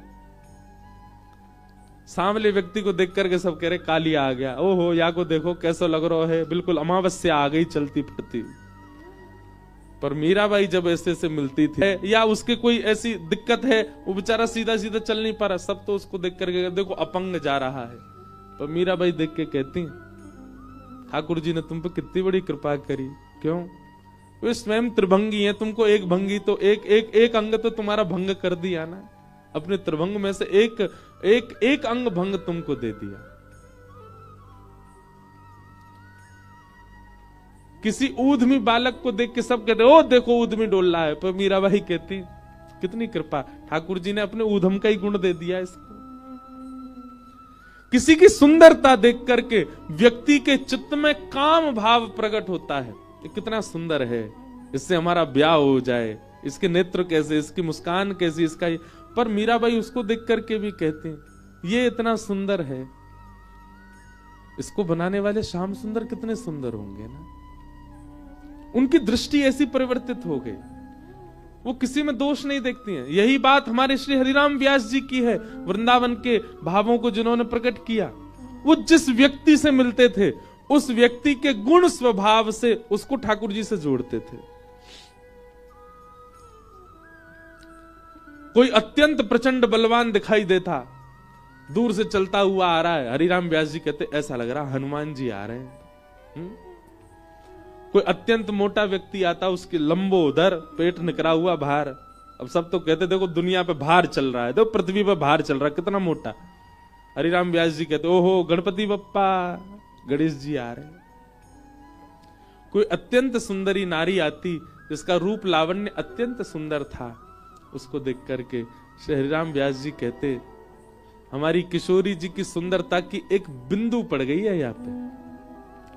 सांवले व्यक्ति को देख करके सब कह रहे कालिया आ गया, ओहो या को देखो कैसा लग रहा है, बिल्कुल अमावस्या आ गई चलती फिरती। पर मीराबाई जब ऐसे से मिलती थी या उसके कोई ऐसी दिक्कत है, वो बेचारा सीधा सीधा चल नहीं पा रहा, सब तो उसको देख करके देखो अपंग जा रहा है, पर मीराबाई देख के कहती ठाकुर जी ने तुम पे कितनी बड़ी कृपा करी। क्यों? वे स्वयं त्रिभंगी है, तुमको एक भंगी तो एक अंग तो तुम्हारा भंग कर दिया ना, अपने त्रिभंग में से एक अंग भंग तुमको दे दिया। किसी ऊधमी बालक को देख के सब कहते ओ देखो ऊधमी डोल रहा है, पर मीराबाई कहती कितनी कृपा, ठाकुर जी ने अपने ऊधम का ही गुण दे दिया इसको। किसी की सुंदरता देख करके व्यक्ति के चित्त में काम भाव प्रकट होता है, ये कितना सुंदर है, इससे हमारा ब्याह हो जाए, इसके नेत्र कैसे, इसकी मुस्कान कैसी, इसका ये। पर मीराबाई उसको देख करके भी कहते हैं ये इतना सुंदर है, इसको बनाने वाले श्याम सुंदर कितने सुंदर होंगे ना। उनकी दृष्टि ऐसी परिवर्तित हो गई, वो किसी में दोष नहीं देखती हैं। यही बात हमारे श्री हरिराम व्यास जी की है, वृंदावन के भावों को जिन्होंने प्रकट किया। वो जिस व्यक्ति से मिलते थे उस व्यक्ति के गुण स्वभाव से उसको ठाकुर जी से जोड़ते थे। कोई अत्यंत प्रचंड बलवान दिखाई देता, दूर से चलता हुआ आ रहा है, हरिराम व्यास जी कहते ऐसा लग रहा हनुमान जी आ रहे हैं। कोई अत्यंत मोटा व्यक्ति आता, उसके लंबोदर पेट निकरा हुआ भार, अब सब तो कहते देखो दुनिया पे भार चल रहा है, देखो पृथ्वी पे भार चल रहा है कितना मोटा। हरिराम व्यास जी कहते ओहो गणपति बप्पा, गणेश जी आ रहे हैं। कोई अत्यंत सुंदरी नारी आती जिसका रूप लावण्य अत्यंत सुंदर था, उसको देख करके श्री हरिराम व्यास जी कहते हमारी किशोरी जी की सुंदरता की एक बिंदु पड़ गई है यहाँ पे,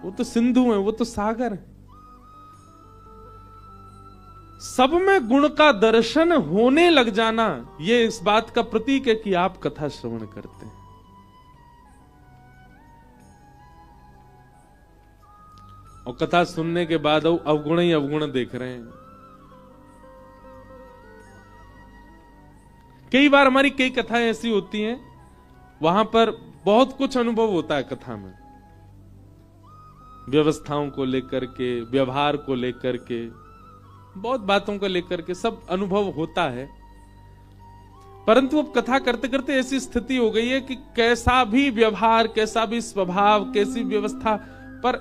वो तो सिंधु है, वो तो सागर है। सब में गुण का दर्शन होने लग जाना, ये इस बात का प्रतीक है कि आप कथा श्रवण करते हैं। और कथा सुनने के बाद अवगुण ही अवगुण देख रहे हैं। कई बार हमारी कई कथाएं ऐसी होती हैं, वहां पर बहुत कुछ अनुभव होता है कथा में, व्यवस्थाओं को लेकर के, व्यवहार को लेकर के, बहुत बातों को लेकर के सब अनुभव होता है। परंतु अब कथा करते करते ऐसी स्थिति हो गई है कि कैसा भी व्यवहार, कैसा भी स्वभाव, कैसी व्यवस्था, पर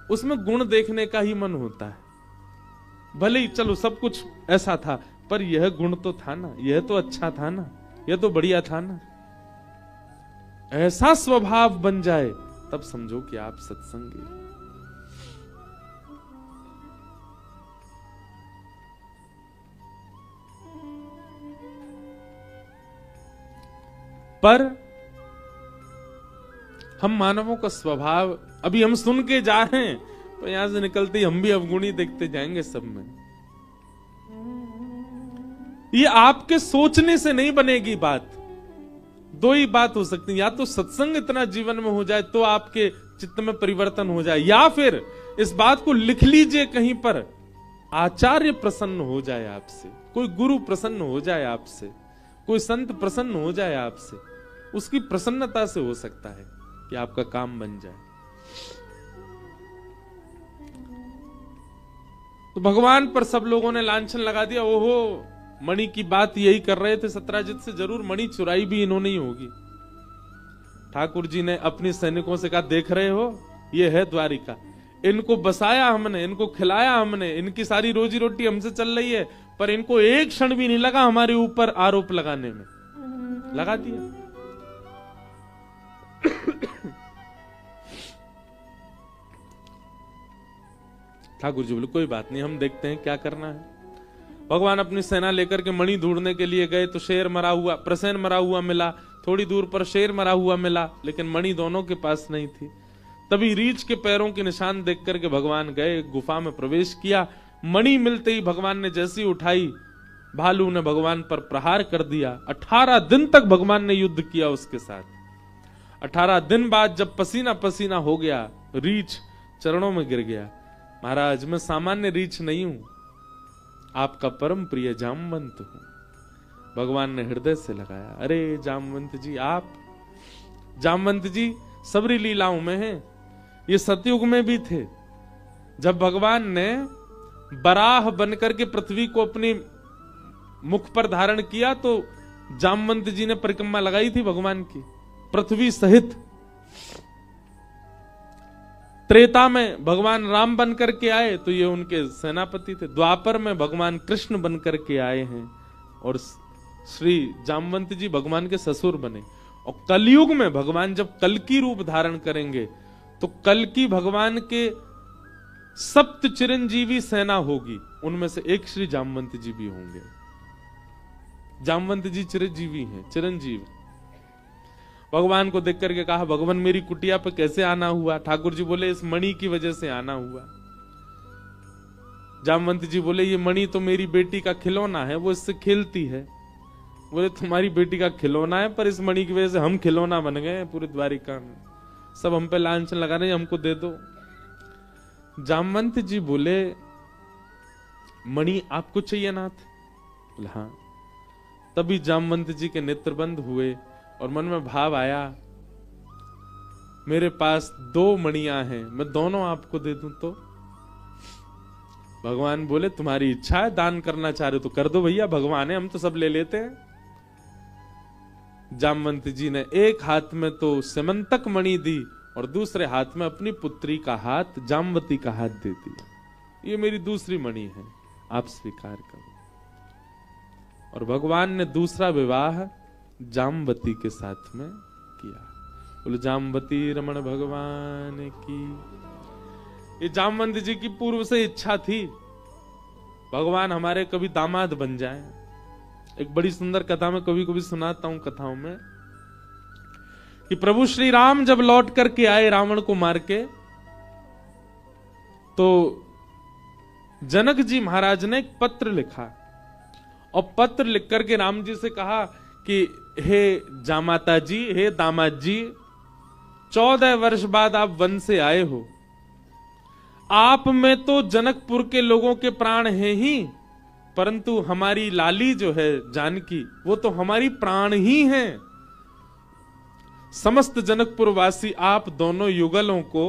उसमें गुण देखने का ही मन होता है। भले ही चलो सब कुछ ऐसा था, पर यह गुण तो था ना, यह तो अच्छा था ना, यह तो बढ़िया था ना। ऐसा स्वभाव बन जाए तब समझो कि आप सत्संगी। पर हम मानवों का स्वभाव, अभी हम सुन के जा रहे हैं, तो यहां से निकलते ही हम भी अवगुणी देखते जाएंगे सब में। ये आपके सोचने से नहीं बनेगी बात। दो ही बात हो सकती है, या तो सत्संग इतना जीवन में हो जाए तो आपके चित्त में परिवर्तन हो जाए, या फिर इस बात को लिख लीजिए कहीं पर, आचार्य प्रसन्न हो जाए आपसे, कोई गुरु प्रसन्न हो जाए आपसे, कोई संत प्रसन्न हो जाए आपसे, उसकी प्रसन्नता से हो सकता है कि आपका काम बन जाए। तो भगवान पर सब लोगों ने लांछन लगा दिया, ओहो मणि की बात यही कर रहे थे सत्राजित से, जरूर मणि चुराई भी इन्होंने ही होगी। ठाकुर जी ने अपने सैनिकों से कहा देख रहे हो ये है द्वारिका, इनको बसाया हमने, इनको खिलाया हमने, इनकी सारी रोजी रोटी हमसे चल रही है, पर इनको एक क्षण भी नहीं लगा हमारे ऊपर आरोप लगाने में, लगा दिया। ठाकुर जी बोले कोई बात नहीं, हम देखते हैं क्या करना है। भगवान अपनी सेना लेकर के मणि ढूंढने के लिए गए तो शेर मरा हुआ, प्रसेन मरा हुआ मिला, थोड़ी दूर पर शेर मरा हुआ मिला, लेकिन मणि दोनों के पास नहीं थी। तभी रीछ के पैरों के निशान देख करके भगवान गए, गुफा में प्रवेश किया। मणि मिलते ही भगवान ने जैसी उठाई, भालू ने भगवान पर प्रहार कर दिया। 18 दिन तक भगवान ने युद्ध किया उसके साथ। 18 दिन बाद जब पसीना पसीना हो गया, रीछ चरणों में गिर गया, महाराज मैं सामान्य रीछ नहीं हूं, आपका परम प्रिय जामवंत हूं। भगवान ने हृदय से लगाया, अरे जामवंत जी, आप जामवंत जी सबरी लीलाओं में हैं, ये सतयुग में भी थे। जब भगवान ने बराह बनकर के पृथ्वी को अपनी मुख पर धारण किया तो जामवंत जी ने परिक्रमा लगाई थी भगवान की पृथ्वी सहित। त्रेता में भगवान राम बन करके आए तो ये उनके सेनापति थे। द्वापर में भगवान कृष्ण बन करके आए हैं और श्री जामवंत जी भगवान के ससुर बने। और कलयुग में भगवान जब कल्कि रूप धारण करेंगे तो कल्कि भगवान के सप्त चिरंजीवी सेना होगी, उनमें से एक श्री जामवंत जी भी होंगे। जामवंत जी चिरंजीवी हैं, चिरंजीव। भगवान को देख करके कहा, भगवान मेरी कुटिया पे कैसे आना हुआ? ठाकुर जी बोले, इस मणि की वजह से आना हुआ। जामवंत जी बोले, ये मणि तो मेरी बेटी का खिलौना है, वो इससे खेलती है। बोले, तुम्हारी बेटी का खिलौना है, पर इस मणि की वजह से हम खिलौना बन गए पूरे द्वारिका में, सब हम पे लांछन लगा रहे हैं, हमको दे दो। जामवंत जी बोले, मणि आपको चाहिए नाथ? बोले हाँ। तभी जामवंत जी के नेत्र बंद हुए और मन में भाव आया, मेरे पास 2 मणियां हैं, मैं दोनों आपको दे दूं तो? भगवान बोले, तुम्हारी इच्छा है, दान करना चाह रहे हो तो कर दो भैया, भगवान है, हम तो सब ले लेते हैं। जामवंत जी ने एक हाथ में तो सेमंतक मणि दी और दूसरे हाथ में अपनी पुत्री का हाथ, जामवती का हाथ दे दिया। ये मेरी दूसरी मणि है, आप स्वीकार करो। और भगवान ने दूसरा विवाह जामवती के साथ में किया। बोले, जामवती रमण भगवान की। ये जामवंत जी की पूर्व से इच्छा थी, भगवान हमारे कभी दामाद बन जाए। एक बड़ी सुंदर कथा में कभी कभी सुनाता हूं कथाओं में, कि प्रभु श्री राम जब लौट करके आए रावण को मार के, तो जनक जी महाराज ने एक पत्र लिखा और पत्र लिख करके राम जी से कहा कि हे जामाता जी, हे दामाद जी, 14 वर्ष बाद आप वन से आए हो, आप में तो जनकपुर के लोगों के प्राण हैं ही, परंतु हमारी लाली जो है जानकी, वो तो हमारी प्राण ही हैं। समस्त जनकपुर वासी आप दोनों युगलों को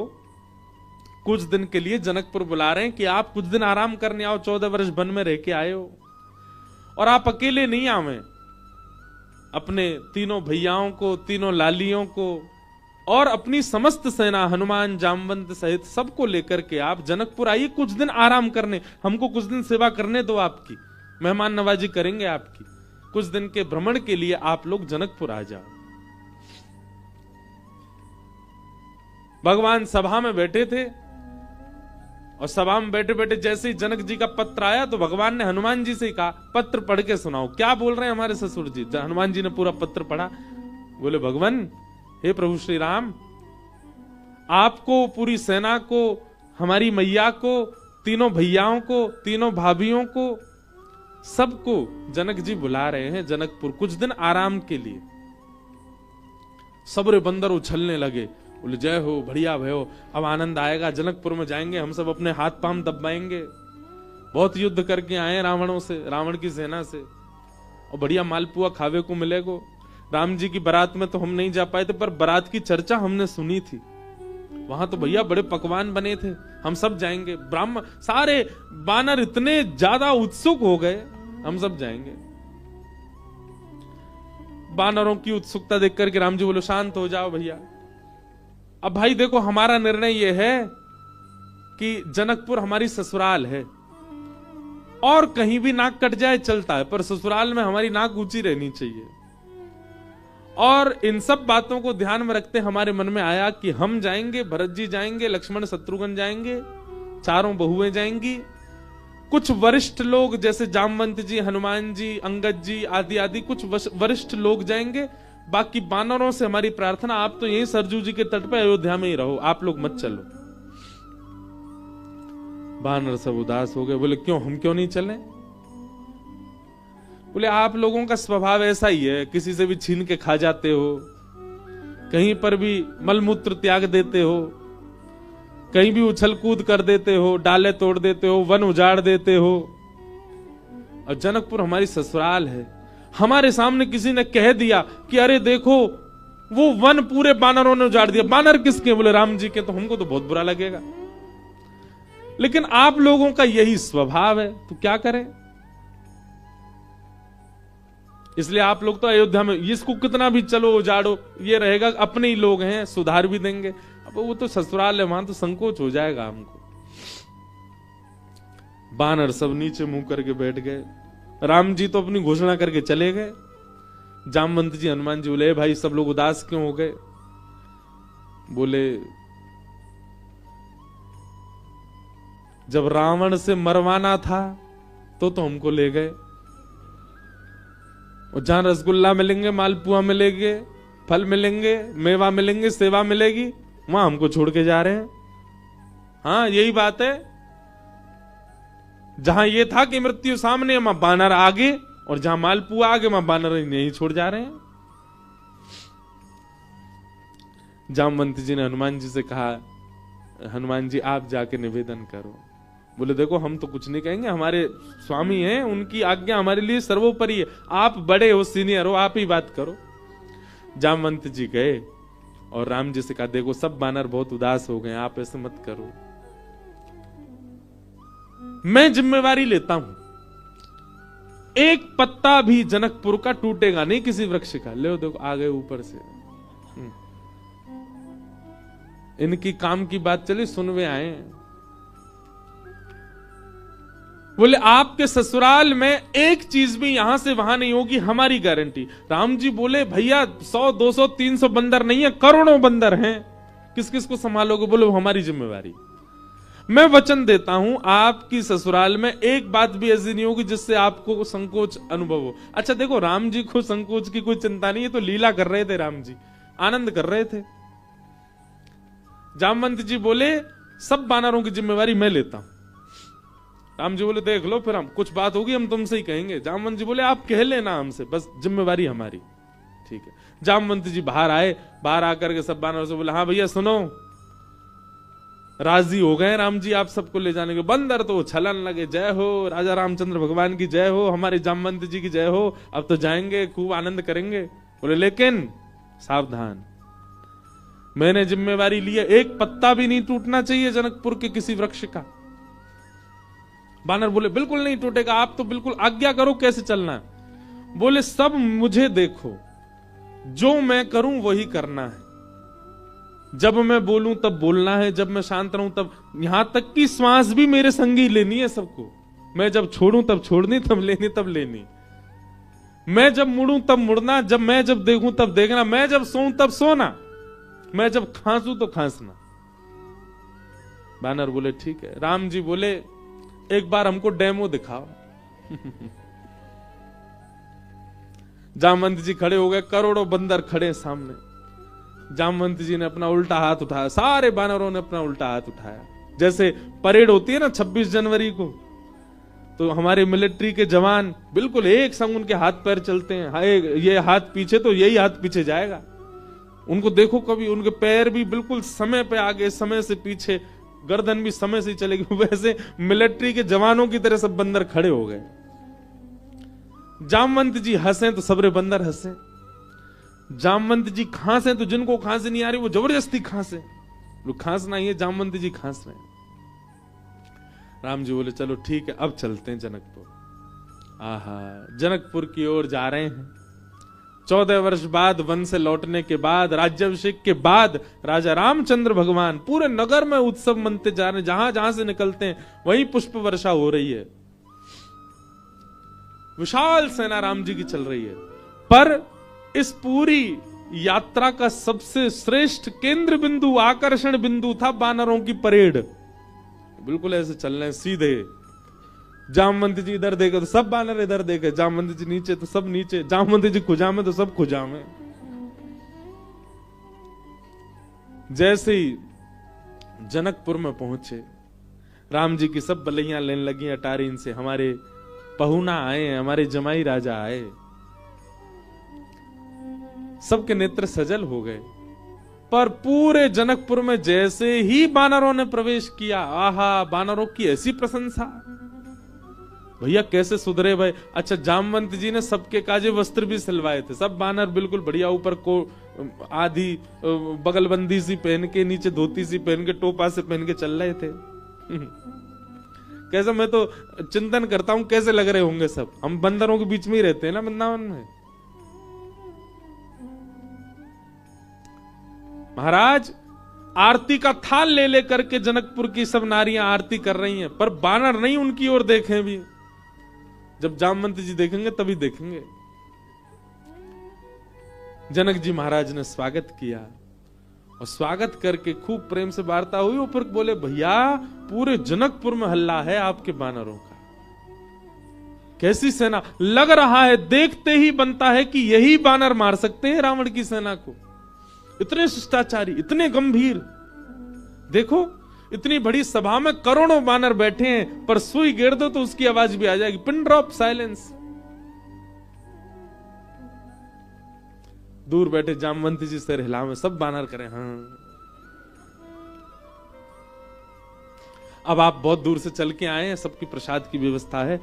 कुछ दिन के लिए जनकपुर बुला रहे हैं कि आप कुछ दिन आराम करने आओ, 14 वर्ष वन में रह के आए हो। और आप अकेले नहीं आवे, अपने तीनों भैयाओं को, तीनों लालियों को और अपनी समस्त सेना, हनुमान जामवंत सहित सबको लेकर के आप जनकपुर आइए, कुछ दिन आराम करने, हमको कुछ दिन सेवा करने दो, आपकी मेहमान नवाजी करेंगे आपकी। कुछ दिन के भ्रमण के लिए आप लोग जनकपुर आ जाओ। भगवान सभा में बैठे थे और सभा में बैठे बैठे जैसे ही जनक जी का पत्र आया तो भगवान ने हनुमान जी से कहा, पत्र पढ़ के सुनाओ, क्या बोल रहे हैं हमारे ससुर जी। हनुमान जी ने पूरा पत्र पढ़ा। बोले, भगवान, हे प्रभु श्री राम, आपको, पूरी सेना को, हमारी मैया को, तीनों भैयाओं को, तीनों भाभियों को, सबको जनक जी बुला रहे हैं जनकपुर कुछ दिन आराम के लिए। सबरे बंदर उछलने लगे। बोले, जय हो, बढ़िया भयो, अब आनंद आएगा, जनकपुर में जाएंगे, हम सब अपने हाथ पांव दबाएंगे। बहुत युद्ध करके आए रावणों से, रावण की सेना से, और बढ़िया मालपुआ खावे को मिलेगो। राम जी की बारात में तो हम नहीं जा पाए थे, पर बारात की चर्चा हमने सुनी थी, वहां तो भैया बड़े पकवान बने थे, हम सब जाएंगे। ब्राह्मण सारे बानर इतने ज्यादा उत्सुक हो गए, हम सब जाएंगे। बानरों की उत्सुकता देख करके राम जी बोलो, शांत हो जाओ भैया, अब भाई देखो, हमारा निर्णय यह है कि जनकपुर हमारी ससुराल है, और कहीं भी नाक कट जाए चलता है, पर ससुराल में हमारी नाक ऊंची रहनी चाहिए। और इन सब बातों को ध्यान में रखते हमारे मन में आया कि हम जाएंगे, भरत जी जाएंगे, लक्ष्मण शत्रुघ्न जाएंगे, चारों बहुएं जाएंगी, कुछ वरिष्ठ लोग जैसे जामवंत जी, हनुमान जी, अंगद जी आदि आदि कुछ वरिष्ठ लोग जाएंगे, बाकी बानरों से हमारी प्रार्थना, आप तो यहीं सरजू जी के तट पे अयोध्या में ही रहो, आप लोग मत चलो। बानर सब उदास हो गए। बोले, क्यों, हम क्यों नहीं चले? बोले, आप लोगों का स्वभाव ऐसा ही है, किसी से भी छीन के खा जाते हो, कहीं पर भी मलमूत्र त्याग देते हो, कहीं भी उछल कूद कर देते हो, डाले तोड़ देते हो, वन उजाड़ देते हो, और जनकपुर हमारी ससुराल है। हमारे सामने किसी ने कह दिया कि अरे देखो, वो वन पूरे बानरों ने उजाड़ दिया। बानर किसके? बोले, राम जी के। तो हमको तो बहुत बुरा लगेगा, लेकिन आप लोगों का यही स्वभाव है, तो क्या करें? इसलिए आप लोग तो अयोध्या में, इसको कितना भी चलो उजाड़ो, ये रहेगा, अपने ही लोग हैं, सुधार भी देंगे। अब वो तो ससुराल है, वहां तो संकोच हो जाएगा हमको। बानर सब नीचे मुंह करके बैठ गए। राम जी तो अपनी घोषणा करके चले गए। जामवंत जी, हनुमान जी बोले, भाई सब लोग उदास क्यों हो गए? बोले, जब रावण से मरवाना था तो हमको ले गए, और जहां रसगुल्ला मिलेंगे, मालपुआ मिलेंगे, फल मिलेंगे, मेवा मिलेंगे, सेवा मिलेगी, वहां हमको छोड़ के जा रहे हैं। हाँ यही बात है, जहां ये था कि मृत्यु सामने, वहां बानर आगे, और जहां मालपुआ आगे, वहां बानर नहीं छोड़ जा रहे हैं। जामवंत जी ने हनुमान जी से कहा, हनुमान जी आप जाके निवेदन करो। बोले देखो हम तो कुछ नहीं कहेंगे, हमारे स्वामी हैं, उनकी आज्ञा हमारे लिए सर्वोपरि है, आप बड़े हो, सीनियर हो, आप ही बात करो। जामवंत जी गए और राम जी से कहा देखो सब बानर बहुत उदास हो गए, आप ऐसे मत करो, मैं जिम्मेवारी लेता हूं, एक पत्ता भी जनकपुर का टूटेगा नहीं किसी वृक्ष का। ले देखो आ गए ऊपर से, इनकी काम की बात चली, सुनवे आए। बोले आपके ससुराल में एक चीज भी यहां से वहां नहीं होगी, हमारी गारंटी। राम जी बोले भैया 100 200 300 बंदर नहीं है, करोड़ों बंदर हैं, किस किस को संभालोगे? बोले हमारी जिम्मेवारी। मैं वचन देता हूं आपकी ससुराल में एक बात भी ऐसी नहीं होगी जिससे आपको संकोच अनुभव हो। अच्छा देखो राम जी को संकोच की कोई चिंता नहीं है, तो लीला कर रहे थे, राम जी आनंद कर रहे थे। जामवंत जी बोले सब बानरों की जिम्मेवारी मैं लेता हूं। राम जी बोले देख लो फिर हम कुछ बात होगी हम तुमसे ही कहेंगे। जामवंत जी बोले आप कह लेना हमसे, बस जिम्मेवारी हमारी। ठीक है। जामवंत जी बाहर आए, बाहर आकर के सब बानरों से बोले हाँ भैया सुनो, राजी हो गए राम जी आप सबको ले जाने के। बंदर तो छलन लगे, जय हो राजा रामचंद्र भगवान की जय हो, हमारे जामवंत जी की जय हो, अब तो जाएंगे खूब आनंद करेंगे। बोले लेकिन सावधान, मैंने जिम्मेवारी ली है, एक पत्ता भी नहीं टूटना चाहिए जनकपुर के किसी वृक्ष का। बानर बोले बिल्कुल नहीं टूटेगा, आप तो बिल्कुल आज्ञा करो कैसे चलना है। बोले सब मुझे देखो, जो मैं करूं वही करना है, जब मैं बोलूं तब बोलना है, जब मैं शांत रहूं तब, यहां तक कि श्वास भी मेरे संगी लेनी है सबको। मैं जब छोड़ूं तब छोड़नी, तब लेनी तब लेनी, मैं जब मुड़ूं तब मुड़ना, मैं जब देखूं तब देखना, मैं जब सोऊं तब सोना, मैं जब खांसूं तो खांसना। बानर बोले ठीक है। राम जी बोले एक बार हमको डेमो दिखाओ। जामवंत जी खड़े हो गए, करोड़ों बंदर खड़े सामने। जामवंत जी ने अपना उल्टा हाथ उठाया, सारे बानरों ने अपना उल्टा हाथ उठाया। जैसे परेड होती है ना 26 जनवरी को, तो हमारे मिलिट्री के जवान बिल्कुल एक संग उनके हाथ पैर चलते हैं, ये हाथ पीछे तो यही हाथ पीछे जाएगा। उनको देखो कभी, उनके पैर भी बिल्कुल समय पे आगे, समय से पीछे, गर्दन भी समय से चलेगी। वैसे मिलिट्री के जवानों की तरह सब बंदर खड़े हो गए। जामवंत जी हंसे तो सबरे बंदर हंसे, जामवंत जी खांसे तो जिनको खांसी नहीं आ रही वो जबरदस्ती खांसे, लोग खांसना ही है, जामवंत जी खांस रहे। राम जी बोले चलो ठीक है अब चलते हैं जनकपुर। आहा, जनकपुर की ओर जा रहे हैं। 14 वर्ष बाद वन से लौटने के बाद, राज्याभिषेक के बाद राजा रामचंद्र भगवान पूरे नगर में उत्सव मनते जा रहे हैं। जहां जहां से निकलते हैं वहीं पुष्प वर्षा हो रही है, विशाल सेना राम जी की चल रही है। पर इस पूरी यात्रा का सबसे श्रेष्ठ केंद्र बिंदु, आकर्षण बिंदु था बानरों की परेड। बिल्कुल ऐसे चल रहे हैं सीधे। जामवंत जी इधर देखे तो सब बानर इधर देखे, जामवंत जी नीचे तो सब नीचे, जामवंत जी खुजा में तो सब खुजा में। जैसे ही जनकपुर में पहुंचे, राम जी की सब बलैया लेने लगी अटारी इनसे, हमारे पहुना आए हैं, हमारे जमाई राजा आए। सबके नेत्र सजल हो गए। पर पूरे जनकपुर में जैसे ही बानरों ने प्रवेश किया, आहा, बानरों की ऐसी प्रशंसा, भैया कैसे सुधरे भाई। अच्छा, जामवंत जी ने सबके काजे वस्त्र भी सिलवाए थे, सब बानर बिल्कुल बढ़िया, ऊपर को आधी बगलबंदी सी पहन के, नीचे धोती सी पहन के, टोपा से पहन के चल रहे थे। कैसे, मैं तो चिंतन करता हूं कैसे लग रहे होंगे सब। हम बंदरों के बीच में ही रहते हैं ना वृंदावन में। महाराज आरती का थाल ले लेकर के जनकपुर की सब नारियां आरती कर रही हैं, पर बानर नहीं उनकी ओर देखे भी। जब जामवंत जी देखेंगे तभी देखेंगे। जनक जी महाराज ने स्वागत किया और स्वागत करके खूब प्रेम से वार्ता हुई। ऊपर बोले भैया पूरे जनकपुर में हल्ला है आपके बानरों का, कैसी सेना, लग रहा है देखते ही बनता है कि यही बानर मार सकते हैं रावण की सेना को। इतने शिष्टाचारी, इतने गंभीर। देखो इतनी बड़ी सभा में करोड़ों बानर बैठे हैं, पर सुई गिर दो तो उसकी आवाज भी आ जाएगी। Pin drop silence. दूर बैठे जामवंत जी सिर हिलावे, सब बानर करें हाँ। अब आप बहुत दूर से चल के आए हैं, सबकी प्रसाद की व्यवस्था है।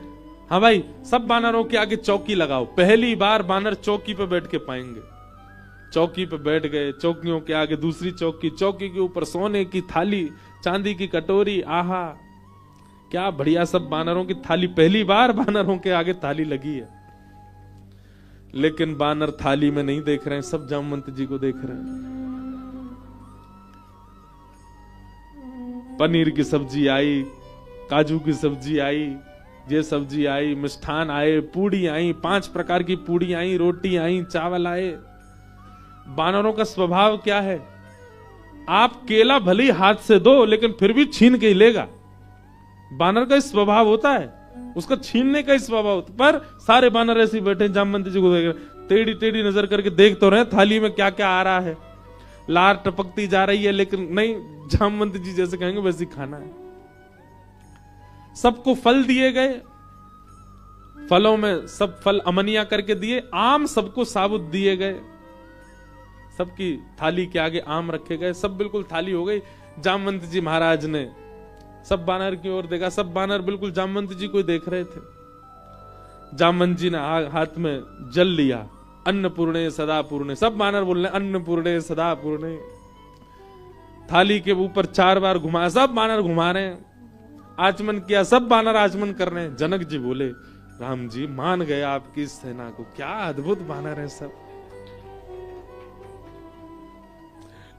हाँ भाई, सब बानरों के आगे चौकी लगाओ। पहली बार बानर चौकी पे बैठ के पाएंगे। चौकी पे बैठ गए, चौकियों के आगे दूसरी चौकी, चौकी के ऊपर सोने की थाली, चांदी की कटोरी। आहा क्या बढ़िया, सब बानरों की थाली। पहली बार बानरों के आगे थाली लगी है। लेकिन बानर थाली में नहीं देख रहे हैं, सब जामवंत जी को देख रहे हैं। पनीर की सब्जी आई, काजू की सब्जी आई, ये सब्जी आई, मिष्ठान आए, पूड़ी आई, 5 प्रकार की पूड़ी आई, रोटी आई, चावल आए। बानरों का स्वभाव क्या है? आप केला भले ही हाथ से दो लेकिन फिर भी छीन के ही लेगा। बानर का स्वभाव होता है, उसका छीनने का स्वभाव होता। पर सारे बानर ऐसे बैठे जामवंत जी को देख रहे, टेढ़ी टेढ़ी नजर करके देख तो रहे थाली में क्या क्या आ रहा है। लार टपकती जा रही है, लेकिन नहीं, जामवंत जी जैसे कहेंगे वैसे खाना है। सबको फल दिए गए, फलों में सब फल अमनिया करके दिए। आम सबको साबुत दिए गए, सबकी थाली के आगे आम रखे गए। सब बिल्कुल थाली हो गई। जामवंत जी महाराज ने सब बानर की ओर देखा। सब बानर बिल्कुल जामवंत जी को देख रहे थे। जामवंत जी ने हाथ में जल लिया। अन्नपूर्णे सदा पूर्णे। सब बानर बोल रहे अन्नपूर्णे सदा पूर्णे। थाली के ऊपर 4 बार घुमाया, सब बानर घुमा रहे हैं। आचमन किया, सब बानर आचमन कर रहे हैं। जनक जी बोले राम जी मान गए आपकी सेना को, क्या अद्भुत बानर है सब।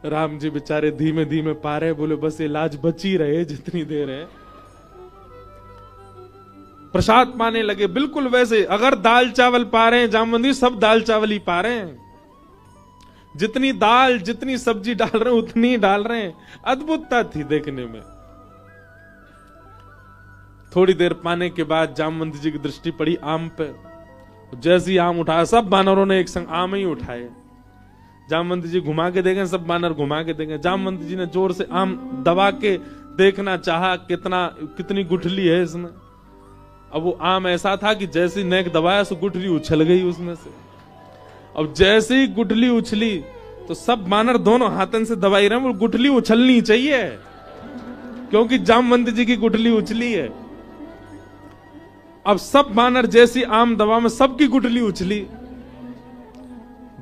राम जी बेचारे धीमे धीमे पा रहे, बोले बस ये लाज बची रहे जितनी देर है। प्रसाद पाने लगे बिल्कुल वैसे। अगर दाल चावल पा रहे हैं जामवंती, सब दाल चावल ही पा रहे हैं। जितनी दाल जितनी सब्जी डाल रहे हैं उतनी डाल रहे हैं। अद्भुतता थी देखने में। थोड़ी देर पाने के बाद जामवंत जी की दृष्टि पड़ी आम पे। जैसे ही आम उठाया, सब बानरों ने एक संग आम ही उठाए। जामवंत जी घुमा के देखें, सब बानर घुमा के देखें। जामवंत जी ने जोर से आम दबा के देखना चाहा कितनी गुठली है इसमें। अब वो आम ऐसा था कि जैसे ही नेक दबाया सो गुठली उछल गई उसमें से। अब जैसे ही गुठली उछली तो सब बानर दोनों हाथन से दबाई रहे। वो गुठली उछलनी चाहिए क्योंकि जामवंत जी की गुठली उछली है। अब सब बानर जैसी आम दबा में सबकी गुठली उछली।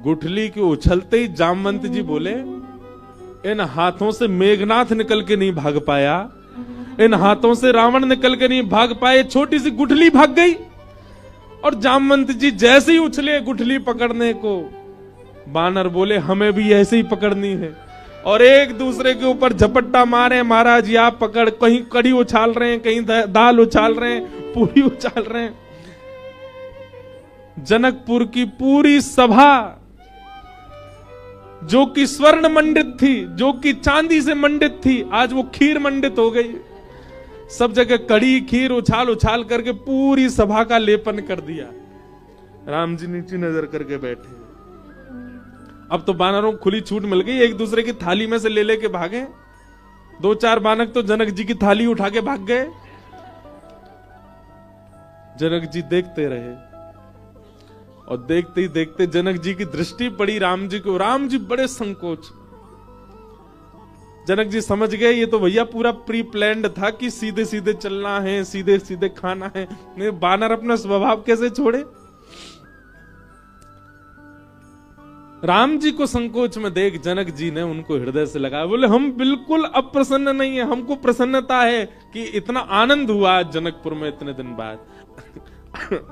गुठली के उछलते ही जामवंत जी बोले इन हाथों से मेघनाथ निकल के नहीं भाग पाया, इन हाथों से रावण निकल के नहीं भाग पाए, छोटी सी गुठली भाग गई। और जामवंत जी जैसे ही उछले गुठली पकड़ने को, बानर बोले हमें भी ऐसे ही पकड़नी है। और एक दूसरे के ऊपर झपट्टा मारे। महाराज ये आप पकड़, कहीं कड़ी उछाल रहे हैं, कहीं दाल उछाल रहे हैं, पूरी उछाल रहे हैं। जनकपुर की पूरी सभा जो कि स्वर्ण मंडित थी, जो कि चांदी से मंडित थी, आज वो खीर मंडित हो गई। सब जगह कड़ी खीर उछाल उछाल करके पूरी सभा का लेपन कर दिया। राम जी नीचे नजर करके बैठे। अब तो बानरों को खुली छूट मिल गई, एक दूसरे की थाली में से ले लेके भागे। 2-4 बानक तो जनक जी की थाली उठा के भाग गए। जनक जी देखते रहे और देखते ही देखते जनक जी की दृष्टि पड़ी राम जी को। राम जी बड़े संकोच। जनक जी समझ गए ये तो भैया पूरा प्री प्लान्ड था कि सीधे सीधे चलना है, सीधे सीधे खाना है। नहीं, बानर अपना स्वभाव कैसे छोड़े। राम जी को संकोच में देख जनक जी ने उनको हृदय से लगाया। बोले हम बिल्कुल अप्रसन्न नहीं है, हमको प्रसन्नता है कि इतना आनंद हुआ जनकपुर में इतने दिन बाद।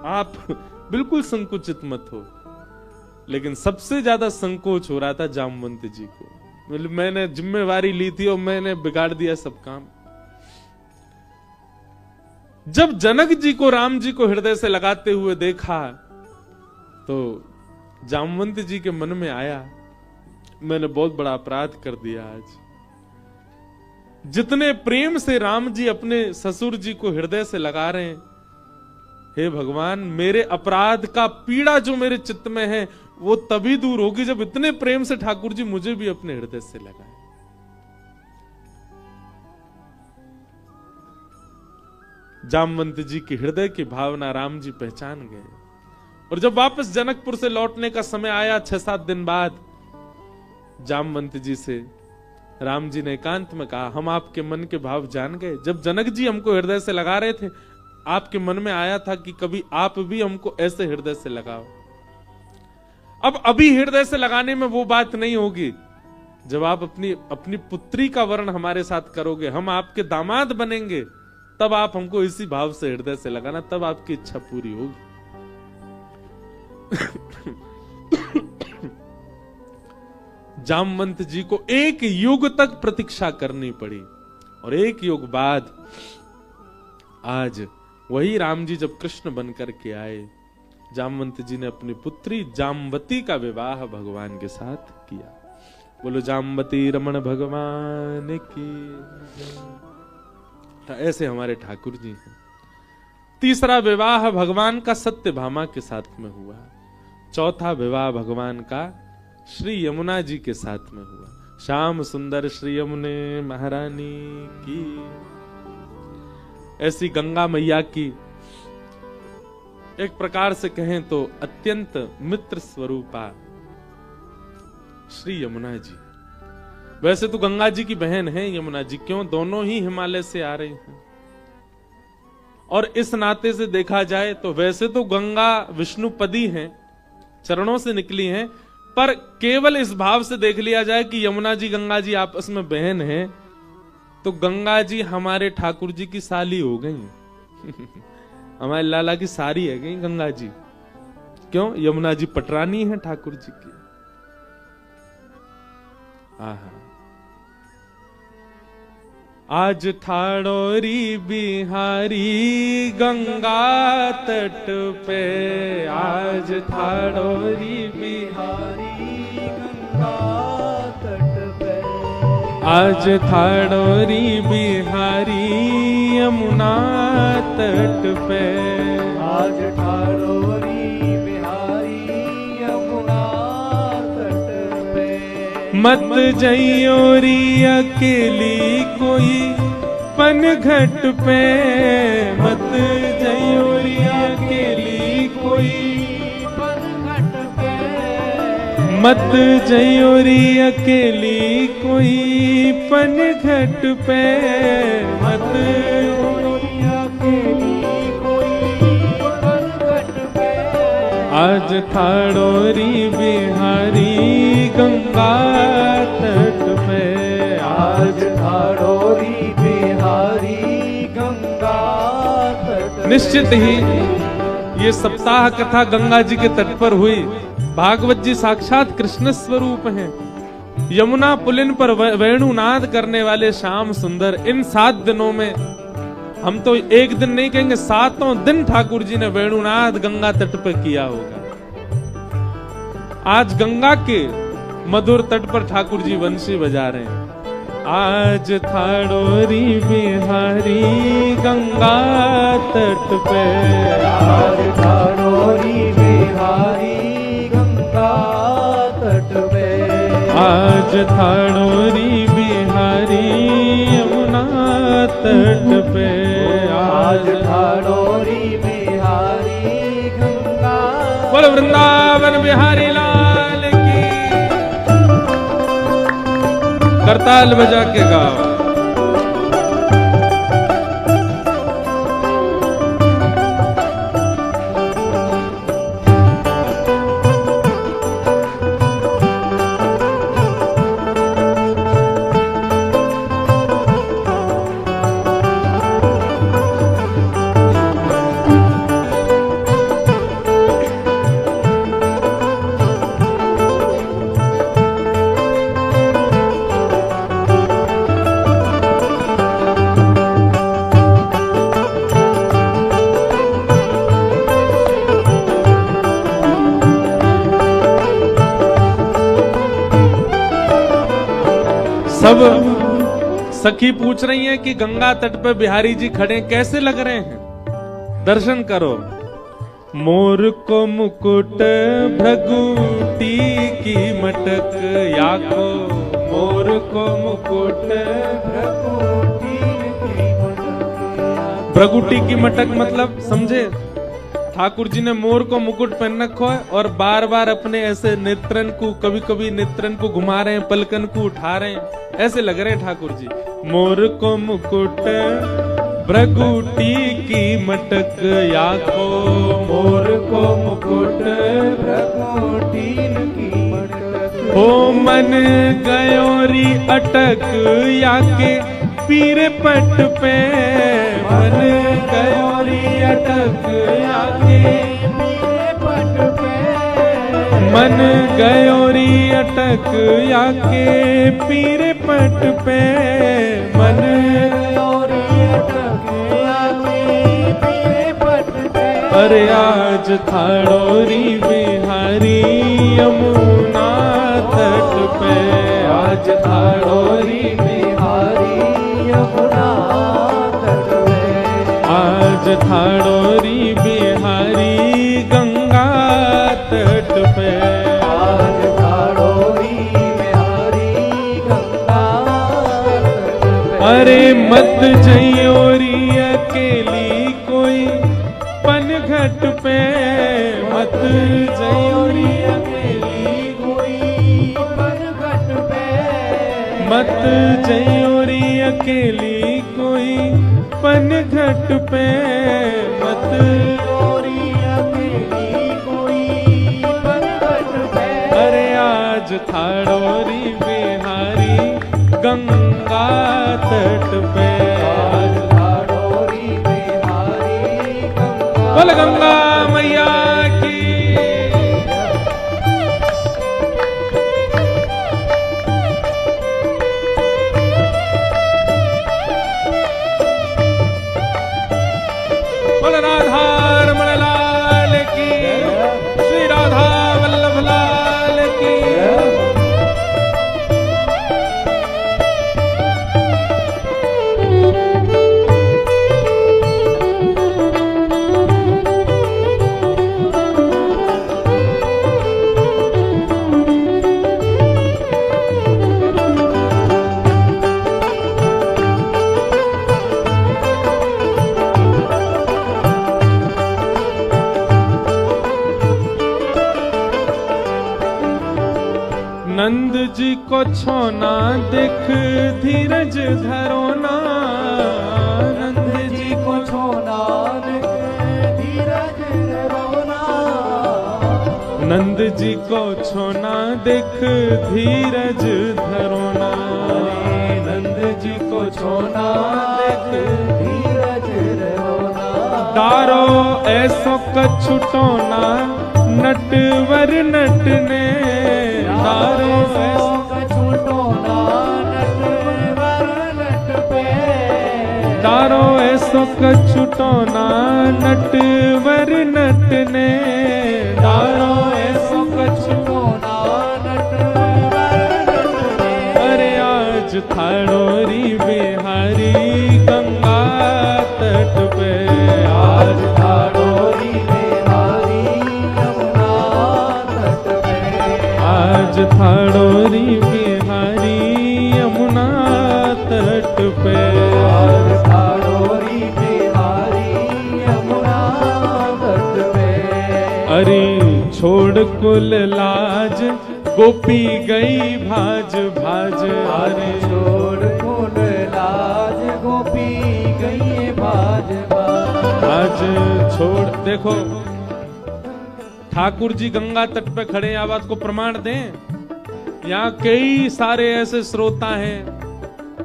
आप बिल्कुल संकुचित मत हो। लेकिन सबसे ज्यादा संकोच हो रहा था जामवंत जी को। मैंने जिम्मेवारी ली थी और मैंने बिगाड़ दिया सब काम। जब जनक जी को राम जी को हृदय से लगाते हुए देखा तो जामवंत जी के मन में आया मैंने बहुत बड़ा अपराध कर दिया आज। जितने प्रेम से राम जी अपने ससुर जी को हृदय से लगा रहे हैं, हे भगवान, मेरे अपराध का पीड़ा जो मेरे चित्त में है वो तभी दूर होगी जब इतने प्रेम से ठाकुर जी मुझे भी अपने हृदय से लगाए। जामवंत जी की हृदय की भावना राम जी पहचान गए। और जब वापस जनकपुर से लौटने का समय आया 6-7 दिन बाद, जामवंत जी से राम जी ने एकांत में कहा, हम आपके मन के भाव जान गए। जब जनक जी हमको हृदय से लगा रहे थे, आपके मन में आया था कि कभी आप भी हमको ऐसे हृदय से लगाओ। अब अभी हृदय से लगाने में वो बात नहीं होगी। जब आप अपनी पुत्री का वर्ण हमारे साथ करोगे, हम आपके दामाद बनेंगे, तब आप हमको इसी भाव से हृदय से लगाना, तब आपकी इच्छा पूरी होगी। जामवंत जी को 1 युग तक प्रतीक्षा करनी पड़ी और 1 युग बाद आज वही राम जी जब कृष्ण बनकर के आए, जामवंत जी ने अपनी पुत्री जामवती का विवाह भगवान के साथ किया। बोलो जामवती रमण भगवान की। ऐसे हमारे ठाकुर जी हैं। तीसरा विवाह भगवान का सत्यभामा के साथ में हुआ। चौथा विवाह भगवान का श्री यमुना जी के साथ में हुआ। श्याम सुंदर श्री यमुने महारानी की। ऐसी गंगा मैया की एक प्रकार से कहें तो अत्यंत मित्र स्वरूपा श्री यमुना जी। वैसे तो गंगा जी की बहन है यमुना जी, क्यों, दोनों ही हिमालय से आ रही हैं। और इस नाते से देखा जाए तो वैसे तो गंगा विष्णुपदी हैं, चरणों से निकली हैं, पर केवल इस भाव से देख लिया जाए कि यमुना जी गंगा जी आपस में बहन हैं, तो गंगा जी हमारे ठाकुर जी की साली हो गई। हमारे लाला की सारी है गई गंगा जी। क्यों, यमुना जी पटरानी है ठाकुर जी की। आहा, आज ठाड़ोरी बिहारी गंगा तट पे, आज ठाड़ोरी बिहारी गंगा तट पे, आज ठाड़ोरी बिहारी यमुना तट पे, आज ठाड़ोरी बिहारी यमुना तट पे। मत जइयोरी अकेली कोई पनघट पे, मत जइयोरी अकेली कोई पनघट पे, मत जइयोरी अकेली कोई पनघट पे, मत जइयोरी अकेली कोई पनघट पे। आज ठाड़ोरी बिहारी गंगा तट पे, आज ठाड़ोरी बिहारी गंगा तट। निश्चित ही ये सप्ताह कथा गंगा जी के तट पर हुई। भागवत जी साक्षात कृष्ण स्वरूप हैं। यमुना पुलिन पर वेणुनाद करने वाले श्याम सुंदर, इन 7 दिनों में, हम तो एक दिन नहीं कहेंगे, 7 दिन ठाकुर जी ने वेणुनाद गंगा तट पर किया होगा। आज गंगा के मधुर तट पर ठाकुर जी वंशी बजा रहे हैं। आज ठाड़ोरी बिहारी गंगा तट पे, आज ठाड़ोरी बिहारी गंगा तट पे, आज ठाड़ोरी बिहारी यमुना तट पे, आज ठाड़ोरी बिहारी गंगा। बोलो वृंदावन बिहारी लाल की। करताल बजा के गाओ। सब सखी पूछ रही हैं कि गंगा तट पे बिहारी जी खड़े कैसे लग रहे हैं, दर्शन करो। मोर को मुकुट भृगुटी की मटक, या को मोर को मुकुट भृगुटी की मटक मतलब समझे, ठाकुर जी ने मोर को मुकुट पहन रखो है और बार बार अपने ऐसे नेत्रन को, कभी कभी नेत्रन को घुमा रहे हैं, पलकन को उठा रहे हैं, ऐसे लग रहे हैं ठाकुर जी। मोर को मुकुट भृगुटी की मटक, या को मोर को मुकुट भृगुटी की मटक। हो मन गयोरी अटक, या के पीर पट पे, मन गयोरी अटक, या के पीर पट पे, मन गयोरी अटक, या के पीर पट पे, मन गयोरी अटक, या के पीर पट पे। अरे आज थाड़ोरी बिहारी यमुना तट पे, आज थाड़ोरी बिहारी यमुना तट पे, आज थाड़ोरी बिहारी गंगा तट पे, आज थाड़ोरी बिहारी गंगा तट पे। अरे मत जइयोरी अकेली कोई पनघट पे, मत जइयोरी अकेली कोई पनघट पे, मत जइयोरी अकेली कोई पनघट पे, मत जइयोरी अकेली कोई पनघट पे। अरे आज थाड़ोरी बिहारी गंगा तट पे, आज थाड़ोरी बिहारी गंगा। बोल गंगा मैया की। बोल राधा रमण लाल की, श्री राधा वल्लभ लाल की। नंद जी को छोना देख धीरज धरो ना, नंद जी को छोना देख धीरज धरो ना, नंद जी को छोना देख धीरज धरो ना, नंद जी को छोना देख धीरज धरो ना। तारो ऐसो कछुटोना नटवर नटने, तारो ऐसो कछुटोना नटवर नट पे, तारो ऐसो कछुटोना नटवर नटने, तारो ऐसो कछुटोना नटवर नटने। अरे आज थाड़ोरी बिहारी गंगा तट पे, आज थाड़ोरी बिहारी यमुना तट पे, आज थाड़ोरी बिहारी यमुना तट पे, आज थाड़ोरी बिहारी यमुना तट पे। अरे छोड़ कुल लाज गोपी गई भाज भाज, अरे छोड़ कुल लाज गोपी गई भाज भाज। आज छोड़, देखो ठाकुर जी गंगा तट पे खड़े, आप बात को प्रमाण दें। यहाँ कई सारे ऐसे श्रोता हैं,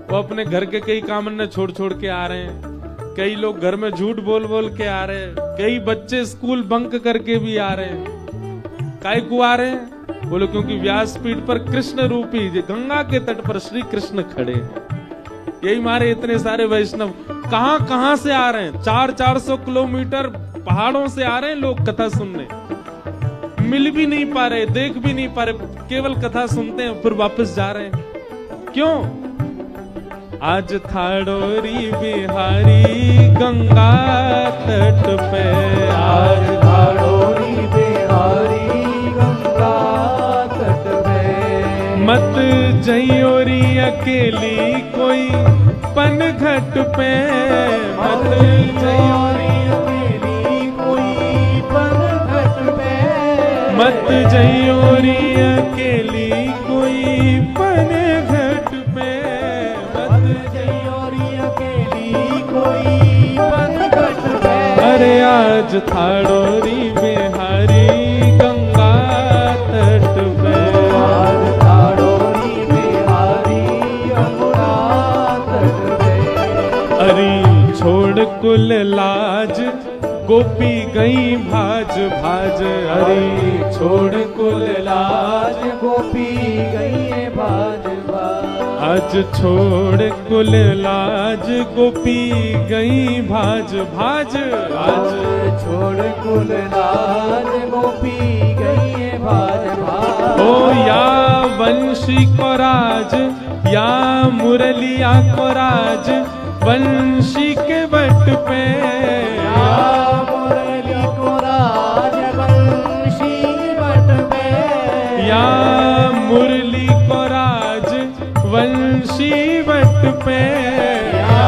वो अपने घर के कई काम न छोड़ छोड़ के आ रहे हैं, कई लोग घर में झूठ बोल बोल के आ रहे हैं, कई बच्चे स्कूल बंक करके भी आ रहे हैं। काय को आ रहे हैं? बोलो क्योंकि व्यासपीठ पर कृष्ण रूपी गंगा के तट पर श्री कृष्ण खड़े हैं। यही मारे इतने सारे वैष्णव कहां कहां से आ रहे हैं, 400-400 किलोमीटर पहाड़ों से आ रहे हैं लोग कथा सुनने। मिल भी नहीं पा रहे, देख भी नहीं पा रहे, केवल कथा सुनते हैं फिर वापस जा रहे हैं। क्यों? आज थाड़ोरी बिहारी गंगा तट पे, आज थाड़ोरी बिहारी गंगा तट पे। मत जइयोरी अकेली कोई पनघट पे, मत जइयोरी अकेली कोई पनघट पे, मत जइयोरी अकेली कोई पनघट पे, मत जइयोरी अकेली कोई पनघट पे। अरे आज थाड़ोरी बिहारी गंगा तट पे, आज थाड़ोरी बिहारी यमुना तट पे। अरे छोड़ कुल लाज गोपी गई भाज भाज, अरे छोड़ कुल लाज गोपी गई भाज भाज। आज छोड़ कुल लाज गोपी गई भाज भाज, आज छोड़ कुल लाज गोपी गई भाज भाज। ओ या वंशी को राज या मुरलिया को राज, वंशी के बट पे, मुरली को राज वंशी बट पे। या मुरली को राज वंशी बट पे, या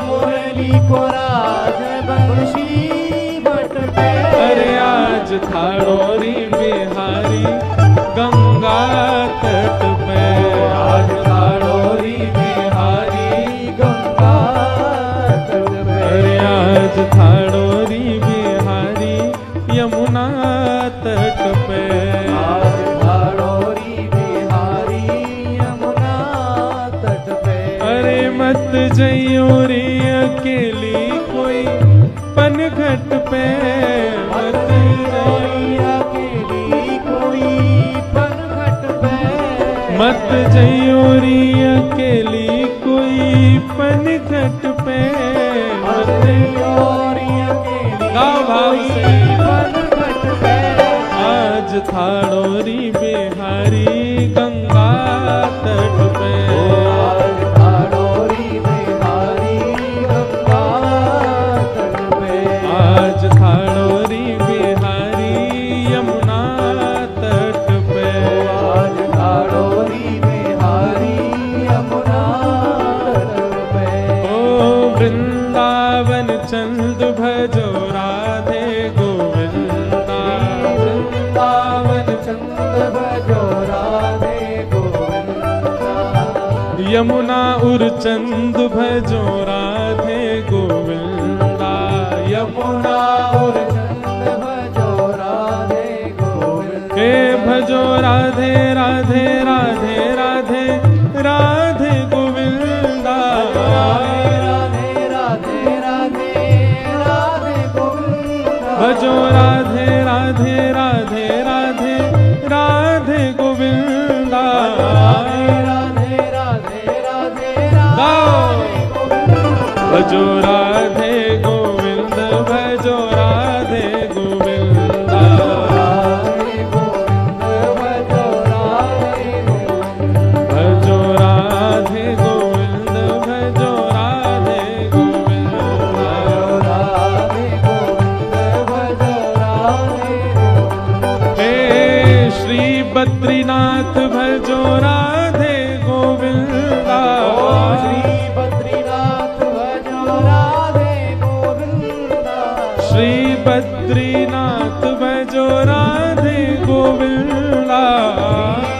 मुरली को राज वंशी बट पे। अरे आज थाड़ोरी बिहारी गंगा तट पे, आज थाड़ोरी बिहारी गंगा तट पे। अरे आज थाड़ोरी बिहारी यमुना तट पे, आज थाड़ोरी बिहारी यमुना तट पे। अरे मत जइयोरी अकेली कोई पनघट पे, मत जइयोरी अकेली कोई पनघट पे। मत जइयोरी अकेली कोई पनघट पे, मत जइयोरी अकेली गाओ भाव से। पनघट पे। आज थाड़ोरी बिहारी गंगा तट पे, आज थाड़ोरी बिहारी गंगा तट पे। आज थाड़ोरी बिहारी यमुना तट पे, आज थाड़ोरी बिहारी यमुना तट पे। ओ वृंदावन चंद भजो राधे गोविंदा, वृंदावन चंद भजो राधे गोविंदा। यमुना उरचंद भजो राधे गोविंदा, यमुना और चंद भजो राधे गोविंदा। हे भजो राधे राधे राधे राधे राधे गोविंदा, राधे राधे राधे राधे गोविंदा। भजो राधे राधे राधे राधे राधे गोविंदा, राधे राधे राधे राधे गाओ। गोविंदा। भजो राधे गोविंद भजो राधे गोविंदा, राधे गोविंद भजो राधे गोविंद। भजो राधे गोविंद भजो राधे गोविंदा, राधे गोविंद भजो राधे गोविंद। हे श्री बद्रीनाथ भजो राधे गोविंदा, श्री बद्रीनाथ भजो राधे गोविंदा। श्री बद्रीनाथ भजो राधे गोविंदा,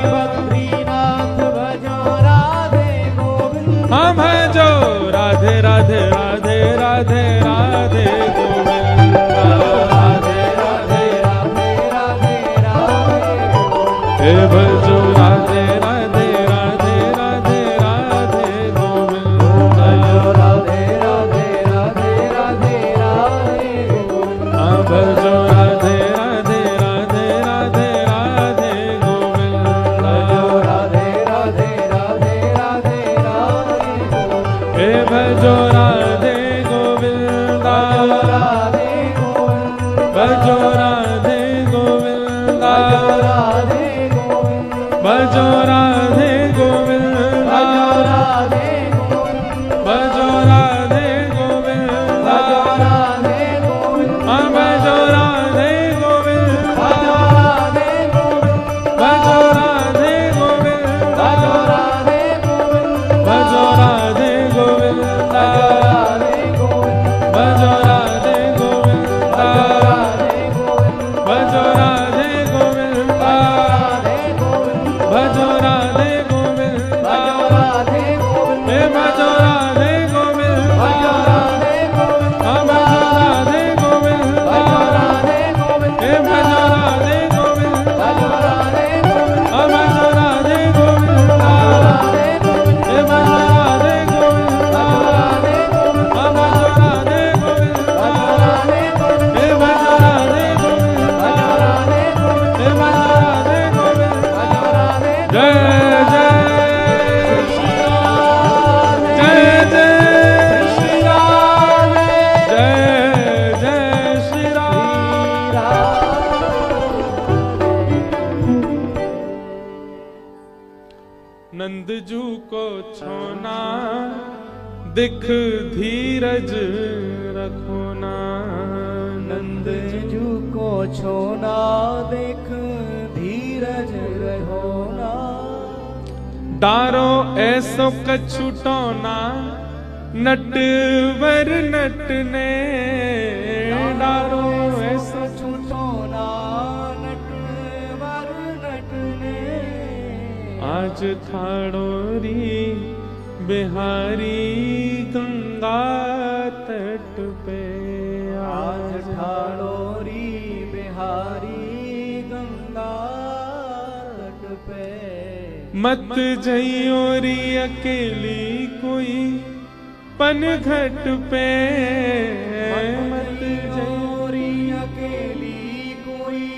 बद्रीनाथ भजो राधे गोविंदा। हाँ भजो राधे राधे राधे राधे राधे गोविंदा, राधे राधे राधे राधे राधे गोविंदा। हे भजो राधे राधे राधे राधे राधे गोविंदा, राधे राधे राधे राधे राधे गोविंदा। हाँ भजो राधे राधे राधे राधे राधे गोविंदा, राधे राधे राधे राधे राधे गोविंदा। हे भजो राधे गोविंदा, राधे गोविंदा। भजो राधे गोविंदा, राधे गोविंदा। भजो राधे गोविंदा, राधे गोविंदा। नंदजू को छोना, दिख धीरज रखो ना। नंदजू को छोना, देख धीरज रहो ना। डारो ऐसो कछुटो ना, नटवर नटने। डारो ऐसो छूटो ना, नटवर नटने। आज थाड़ोरी बिहारी गंगा तट पे। आज ठाड़ोरी बिहारी गंगा तट पे। मत जइयोरी अकेली कोई पनघट पे। मत जइयोरी अकेली कोई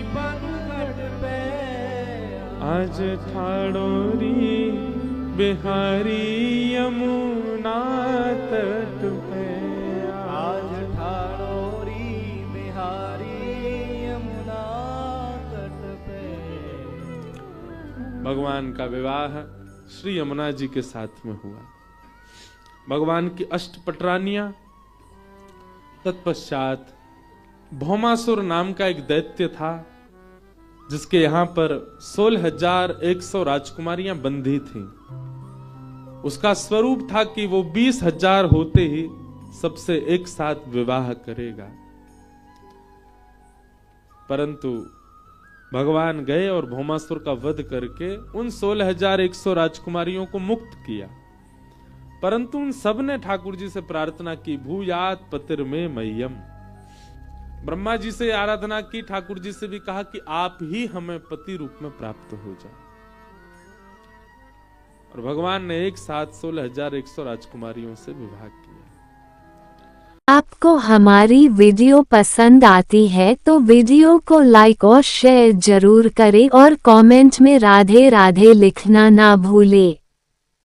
पनघट पे। आज ठाड़ोरी बिहारी यमुना तट पे। आज ठाड़ोरी बिहारी यमुना तट पे। भगवान का विवाह श्री यमुना जी के साथ में हुआ। भगवान की अष्टपटरानियां, तत्पश्चात भौमासुर नाम का एक दैत्य था, जिसके यहां पर 16,100 राजकुमारियां बंधी थीं। उसका स्वरूप था कि वो 20,000 होते ही सबसे एक साथ विवाह करेगा। परंतु भगवान गए और भौमासुर का वध करके उन 16,100 राजकुमारियों को मुक्त किया। परंतु उन सब ने ठाकुर जी से प्रार्थना की, भूयात पतिर में मह्यम। ब्रह्मा जी से आराधना की, ठाकुर जी से भी कहा कि आप ही हमें पति रूप में प्राप्त हो जाए। और भगवान ने एक साथ 16,100 राजकुमारियों से विवाह किया। आपको हमारी वीडियो पसंद आती है तो वीडियो को लाइक और शेयर जरूर करें और कमेंट में राधे राधे लिखना ना भूलें।